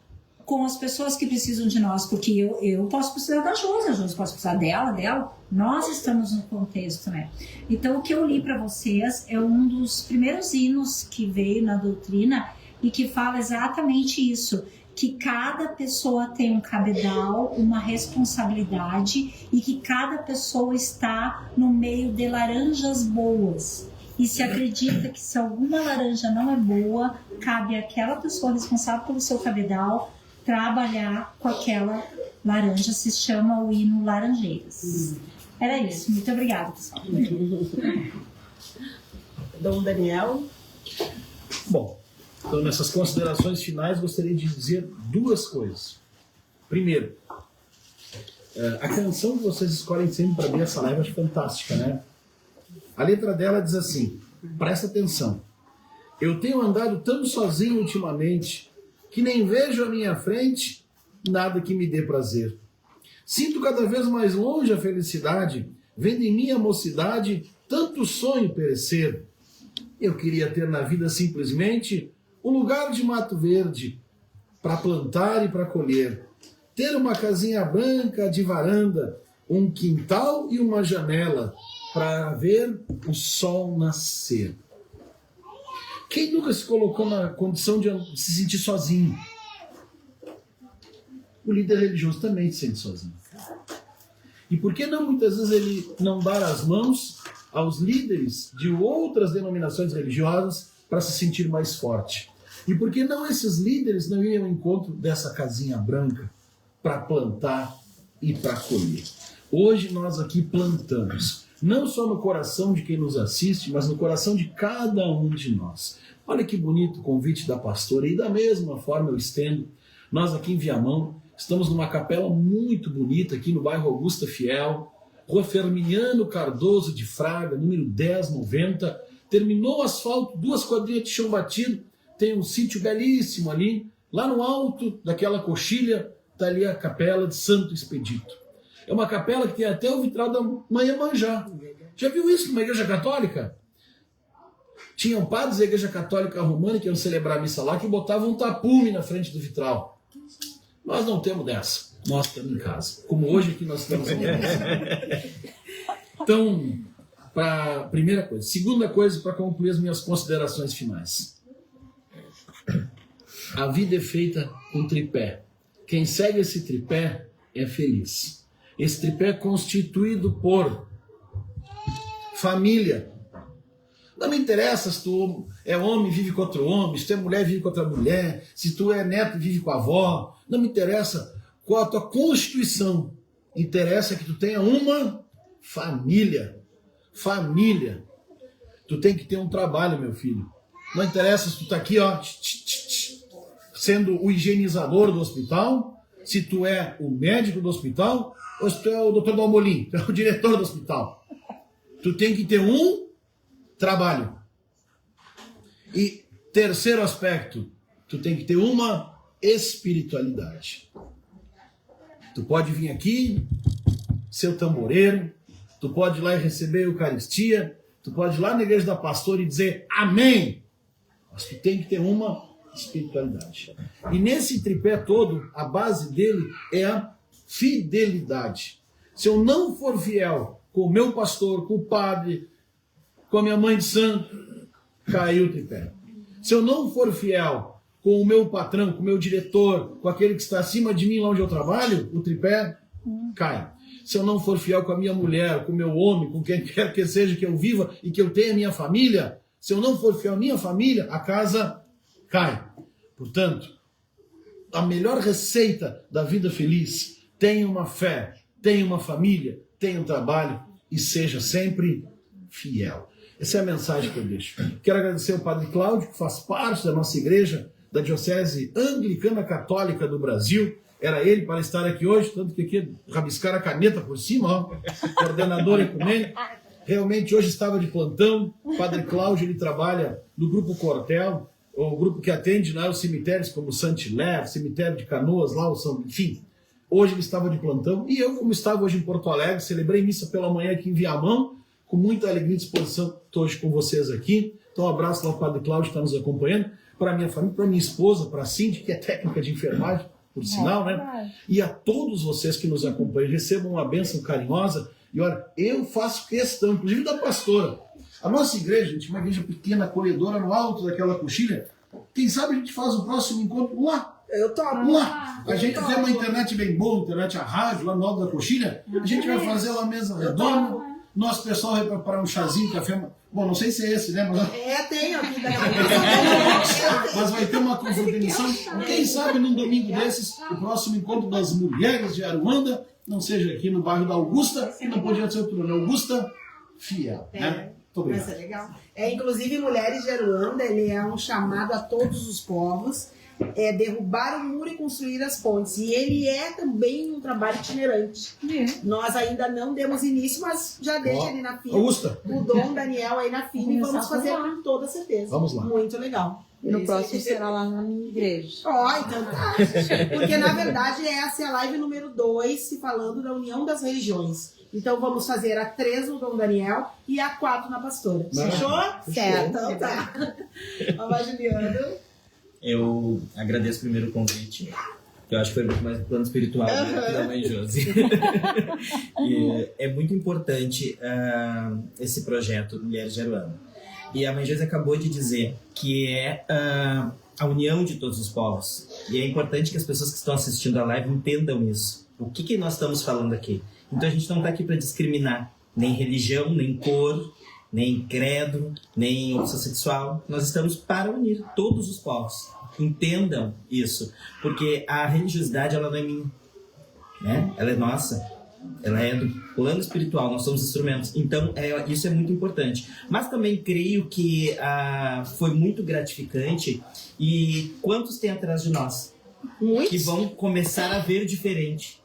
Speaker 7: com as pessoas que precisam de nós? Porque eu posso precisar da Josi, a Josi pode precisar dela, nós estamos no contexto, né? Então o que eu li para vocês é um dos primeiros hinos que veio na doutrina e que fala exatamente isso, que cada pessoa tem um cabedal, uma responsabilidade e que cada pessoa está no meio de laranjas boas. E se acredita que se alguma laranja não é boa, cabe àquela pessoa responsável pelo seu cabedal trabalhar com aquela laranja, se chama o hino Laranjeiras. Era isso, muito obrigada, pessoal.
Speaker 3: Dom Daniel.
Speaker 4: Bom, então nessas considerações finais gostaria de dizer 2 coisas. Primeiro, A canção que vocês escolhem sempre para abrir essa live eu acho fantástica, né? A letra dela diz assim, presta atenção. Eu tenho andado tão sozinho ultimamente que nem vejo à minha frente nada que me dê prazer. Sinto cada vez mais longe a felicidade, vendo em minha mocidade tanto sonho perecer. Eu queria ter na vida simplesmente um lugar de mato verde para plantar e para colher. Ter uma casinha branca de varanda, um quintal e uma janela para ver o sol nascer. Quem nunca se colocou na condição de se sentir sozinho? O líder religioso também se sente sozinho. E por que não muitas vezes ele não dar as mãos aos líderes de outras denominações religiosas para se sentir mais forte? E por que não esses líderes não irem ao encontro dessa casinha branca para plantar e para colher? Hoje nós aqui plantamos, não só no coração de quem nos assiste, mas no coração de cada um de nós. Olha que bonito o convite da pastora, e da mesma forma eu estendo. Nós aqui em Viamão estamos numa capela muito bonita aqui no bairro Augusta Fiel, Rua Ferminiano Cardoso de Fraga, número 1090. Terminou o asfalto, 2 quadrilhas de chão batido, tem um sítio belíssimo ali. Lá no alto daquela coxilha está ali a capela de Santo Expedito. É uma capela que tem até o vitral da Mãe Iemanjá. Já viu isso numa igreja católica? Tinham padres da igreja católica romana que iam celebrar a missa lá que botavam um tapume na frente do vitral. Nós não temos dessa. Nós estamos em casa. Como hoje aqui nós estamos em casa. Então, primeira coisa. Segunda coisa, para concluir as minhas considerações finais. A vida é feita com tripé. Quem segue esse tripé é feliz. Esse tripé é constituído por família. Não me interessa se tu é homem, vive com outro homem, se tu é mulher, vive com outra mulher, se tu é neto, vive com a avó. Não me interessa qual a tua constituição. Interessa que tu tenha uma família. Família. Tu tem que ter um trabalho, meu filho. Não interessa se tu tá aqui, ó, sendo o higienizador do hospital, se tu é o médico do hospital, ou se tu é o doutor Dalmolin, tu é o diretor do hospital. Tu tem que ter um trabalho. E terceiro aspecto, tu tem que ter uma espiritualidade. Tu pode vir aqui, ser o tamboreiro, tu pode ir lá e receber a Eucaristia, tu pode ir lá na igreja da pastora e dizer amém. Mas tu tem que ter uma espiritualidade. E nesse tripé todo, a base dele é a fidelidade. Se eu não for fiel com o meu pastor, com o padre, com a minha mãe de santo, caiu o tripé. Se eu não for fiel com o meu patrão, com o meu diretor, com aquele que está acima de mim lá onde eu trabalho, o tripé cai. Se eu não for fiel com a minha mulher, com o meu homem, com quem quer que seja que eu viva e que eu tenha minha família, se eu não for fiel à minha família, a casa cai. Portanto, a melhor receita da vida feliz, tenha uma fé, tenha uma família, tenha um trabalho e seja sempre fiel. Essa é a mensagem que eu deixo. Quero agradecer ao Padre Cláudio, que faz parte da nossa igreja, da Diocese Anglicana Católica do Brasil. Era ele para estar aqui hoje, tanto que aqui rabiscaram a caneta por cima, ó, coordenador ecumênico. Realmente hoje estava de plantão. O Padre Cláudio, ele trabalha no Grupo Cortel, o grupo que atende lá os cemitérios como Saint-Hilaire, cemitério de Canoas, lá o São... Enfim, hoje ele estava de plantão. E eu, como estava hoje em Porto Alegre, celebrei missa pela manhã aqui em Viamão, com muita alegria e disposição, estou hoje com vocês aqui. Então um abraço lá ao Padre Cláudio que está nos acompanhando, para minha família, para minha esposa, para a Cindy, que é técnica de enfermagem, por sinal, né? E a todos vocês que nos acompanham, recebam uma bênção carinhosa. E olha, eu faço questão, inclusive da pastora. A nossa igreja, gente, uma igreja pequena, acolhedora, no alto daquela coxilha. Quem sabe a gente faz o próximo encontro lá.
Speaker 3: Eu topo.
Speaker 4: Lá. A gente tem uma internet bem boa, internet a rádio, lá no alto da coxilha. A gente vai fazer uma mesa redonda. Nosso pessoal vai preparar um chazinho, café. Bom, não sei se é esse, né? Mas...
Speaker 3: tem aqui.
Speaker 4: Mas vai ter uma confraternização. Quem sabe num domingo desses, o próximo encontro das mulheres de Aruanda não seja aqui no bairro da Augusta, e não podia ser outro nome, Augusta Fiel. Né? Muito obrigado.
Speaker 3: Vai ser legal. Inclusive, Mulheres de Aruanda, ele é um chamado a todos os povos. é derrubar o muro e construir as pontes. E ele é também um trabalho itinerante. Nós ainda não demos início, mas já deixa ali na fila.
Speaker 4: Augusta.
Speaker 3: O Dom Daniel aí na fila e vamos fazer com toda certeza.
Speaker 4: Vamos lá.
Speaker 3: Muito legal.
Speaker 11: E no próximo será lá na minha igreja.
Speaker 3: Ó, então tá. Porque na verdade essa é a live número 2, se falando da união das religiões. Então vamos fazer a 3 no Dom Daniel e a 4 na pastora. Fechou? Certo. Então tá. Vamos lá, Juliano.
Speaker 5: Eu agradeço primeiro o convite, que eu acho que foi muito mais um plano espiritual que da mãe Josi. E é muito importante esse projeto Mulheres de Aruana. E a mãe Josi acabou de dizer que é a união de todos os povos. E é importante que as pessoas que estão assistindo a live entendam isso. O que nós estamos falando aqui? Então a gente não está aqui para discriminar nem religião, nem cor, nem credo, nem opção sexual. Nós estamos para unir todos os povos. Entendam isso. Porque a religiosidade, ela não é minha, né? Ela é nossa. Ela é do plano espiritual. Nós somos instrumentos. Então, isso é muito importante. Mas também creio que foi muito gratificante. E quantos tem atrás de nós? Muitos. Que vão começar a ver diferente.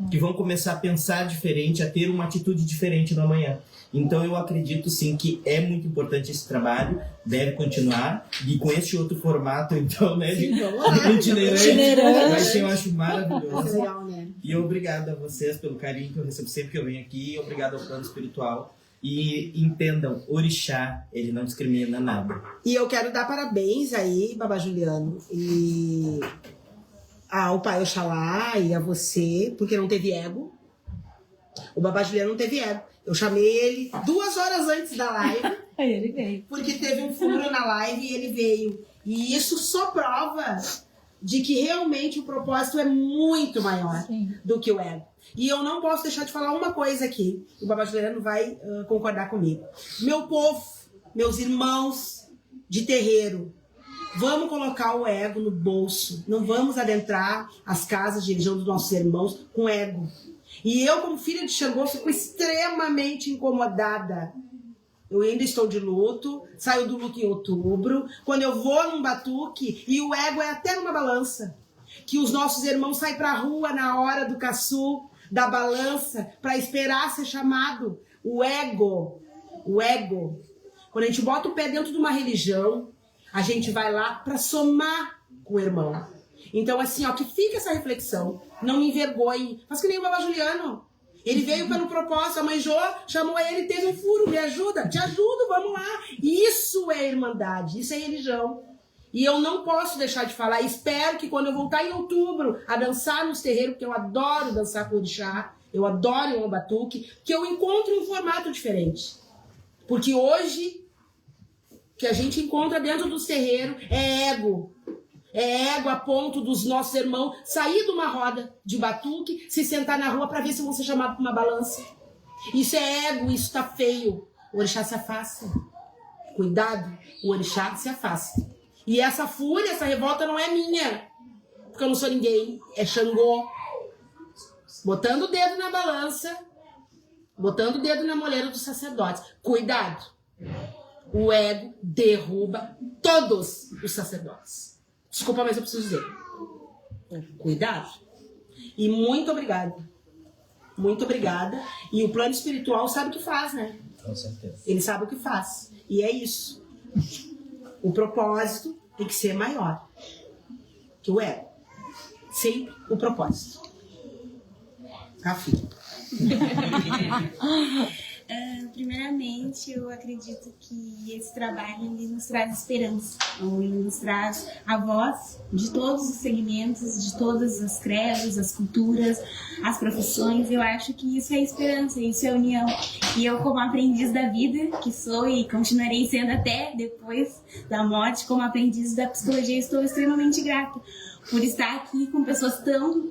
Speaker 5: Que vão começar a pensar diferente, a ter uma atitude diferente no amanhã. Então eu acredito sim que é muito importante esse trabalho, deve continuar, e com este outro formato, então, né, de itinerante, vai ser, eu acho maravilhoso.
Speaker 3: Legal, né?
Speaker 5: E obrigado a vocês pelo carinho que eu recebo sempre que eu venho aqui, obrigado ao plano espiritual. E entendam, orixá, ele não discrimina nada.
Speaker 3: E eu quero dar parabéns aí, Babá Juliano, e ao Pai Oxalá e a você, porque não teve ego. O Babá Juliano não teve ego. Eu chamei ele 2 horas antes da live.
Speaker 7: Aí ele veio.
Speaker 3: Porque teve um furo na live e ele veio. E isso só prova de que realmente o propósito é muito maior do que o ego. E eu não posso deixar de falar uma coisa aqui. O Babá Juliano vai concordar comigo. Meu povo, meus irmãos de terreiro, vamos colocar o ego no bolso. Não vamos adentrar as casas de religião dos nossos irmãos com ego. E eu, como filha de Xangô, fico extremamente incomodada. Eu ainda estou de luto, saio do luto em outubro, quando eu vou num batuque e o ego é até numa balança. Que os nossos irmãos saem pra rua na hora do caçu, da balança, para esperar ser chamado. O ego. Quando a gente bota o pé dentro de uma religião, a gente vai lá para somar com o irmão. Então, assim, ó, que fica essa reflexão. Não me envergonhe. Faz que nem o Babá Juliano. Ele veio pelo propósito. A mãe Jô chamou ele, teve um furo. Me ajuda? Te ajudo, vamos lá. Isso é irmandade. Isso é religião. E eu não posso deixar de falar. Espero que quando eu voltar em outubro a dançar nos terreiros, porque eu adoro dançar com o orixá, eu adoro o batuque, que eu encontre um formato diferente. Porque hoje, o que a gente encontra dentro dos terreiros é ego. É ego a ponto dos nossos irmãos sair de uma roda de batuque, se sentar na rua para ver se vão ser chamados para uma balança. Isso é ego, isso tá feio. O orixá se afasta. Cuidado, o orixá se afasta. E essa fúria, essa revolta não é minha, porque eu não sou ninguém, é Xangô. Botando o dedo na balança, botando o dedo na moleira dos sacerdotes. Cuidado, o ego derruba todos os sacerdotes. Desculpa, mas eu preciso dizer. Cuidado. E muito obrigada. Muito obrigada. E o plano espiritual sabe o que faz, né?
Speaker 5: Com certeza.
Speaker 3: Ele sabe o que faz. E é isso. O propósito tem que ser maior que o ego. Sempre o propósito. Café.
Speaker 6: Primeiramente, eu acredito que esse trabalho ele nos traz esperança, ele nos traz a voz de todos os segmentos, de todas as credos, as culturas, as profissões. Eu acho que isso é esperança, isso é união. E eu, como aprendiz da vida, que sou e continuarei sendo até depois da morte, como aprendiz da psicologia, estou extremamente grata por estar aqui com pessoas tão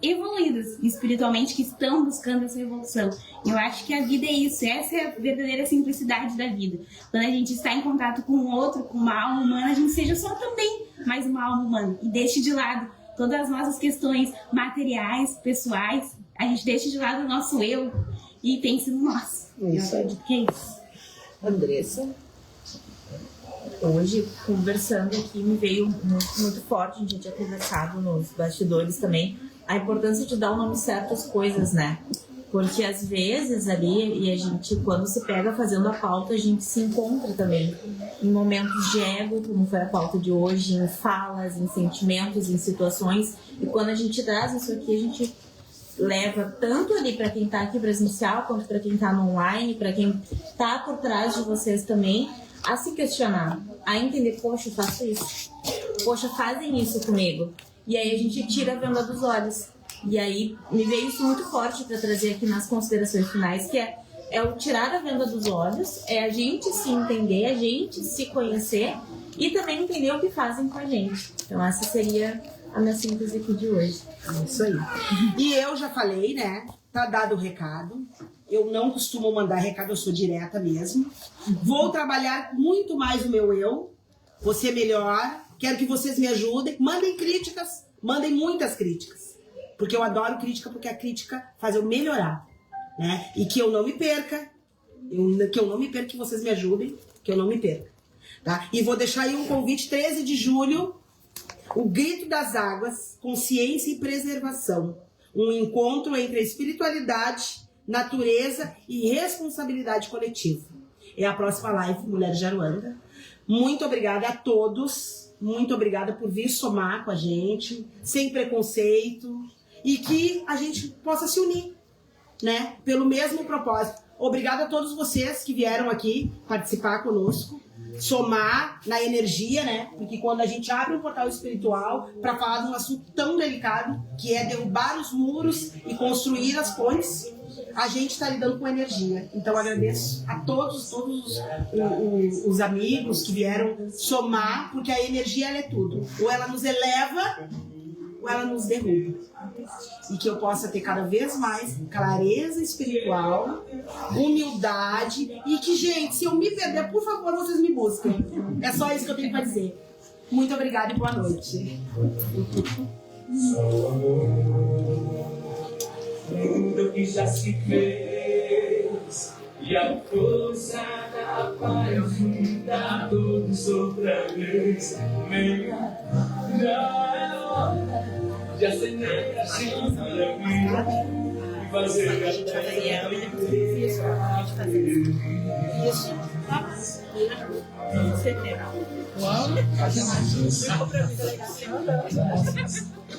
Speaker 6: evoluídas espiritualmente, que estão buscando essa evolução. Eu acho que a vida é isso, essa é a verdadeira simplicidade da vida. Quando a gente está em contato com o outro, com uma alma humana, a gente seja só também mais uma alma humana. E deixe de lado todas as nossas questões materiais, pessoais, a gente deixe de lado o nosso eu e pense no nosso.
Speaker 3: Isso.
Speaker 6: Eu acredito que é isso.
Speaker 3: Andressa.
Speaker 2: Hoje, conversando aqui, me veio muito forte, a gente já tinha conversado nos bastidores também, a importância de dar o nome certo às coisas, né? Porque às vezes ali, e a gente, quando se pega fazendo a pauta, a gente se encontra também em momentos de ego, como foi a pauta de hoje, em falas, em sentimentos, em situações. E quando a gente traz isso aqui, a gente leva tanto ali para quem tá aqui presencial, quanto para quem tá no online, para quem tá por trás de vocês também, a se questionar, a entender, poxa, eu faço isso, poxa, fazem isso comigo. E aí a gente tira a venda dos olhos. E aí me veio isso muito forte para trazer aqui nas considerações finais, que é o tirar a venda dos olhos, é a gente se entender, a gente se conhecer e também entender o que fazem com a gente. Então essa seria a minha síntese aqui de hoje.
Speaker 3: É isso aí. E eu já falei, né? Tá dado o recado. Eu não costumo mandar recado, eu sou direta mesmo. Vou trabalhar muito mais o meu eu. Vou ser melhor. Quero que vocês me ajudem. Mandem críticas. Mandem muitas críticas. Porque eu adoro crítica, porque a crítica faz eu melhorar. Né? E que eu não me perca. Que eu não me perca, que vocês me ajudem. Que eu não me perca. Tá? E vou deixar aí um convite, 13 de julho. O Grito das Águas, Consciência e Preservação. Um encontro entre a espiritualidade, natureza e responsabilidade coletiva. É a próxima live Mulheres de Aruanda. Muito obrigada a todos. Muito obrigada por vir somar com a gente, sem preconceito. E que a gente possa se unir, né? Pelo mesmo propósito. Obrigada a todos vocês que vieram aqui participar conosco. Somar na energia, né? Porque quando a gente abre um portal espiritual para falar de um assunto tão delicado, que é derrubar os muros e construir as pontes, a gente está lidando com energia. Então agradeço a todos os amigos que vieram somar, porque a energia ela é tudo. Ou ela nos eleva, ou ela nos derruba. E que eu possa ter cada vez mais clareza espiritual, humildade, e que, gente, se eu me perder, por favor, vocês me busquem. É só isso que eu tenho para dizer. Muito obrigada e boa noite.
Speaker 1: Mundo que já se fez e a força da paz junta todos outra vez. Já é hora de acender a chama da vida e fazer a
Speaker 2: Isso.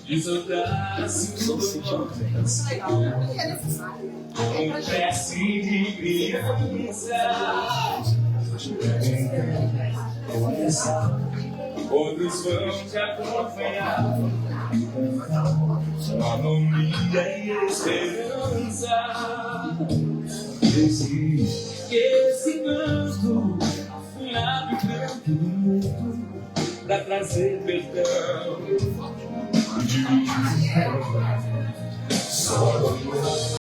Speaker 1: de soltar-se um prece de criança. Outros vão te acompanhar, harmonia e esperança. Esse canto, lado canto do mundo, pra trazer perdão.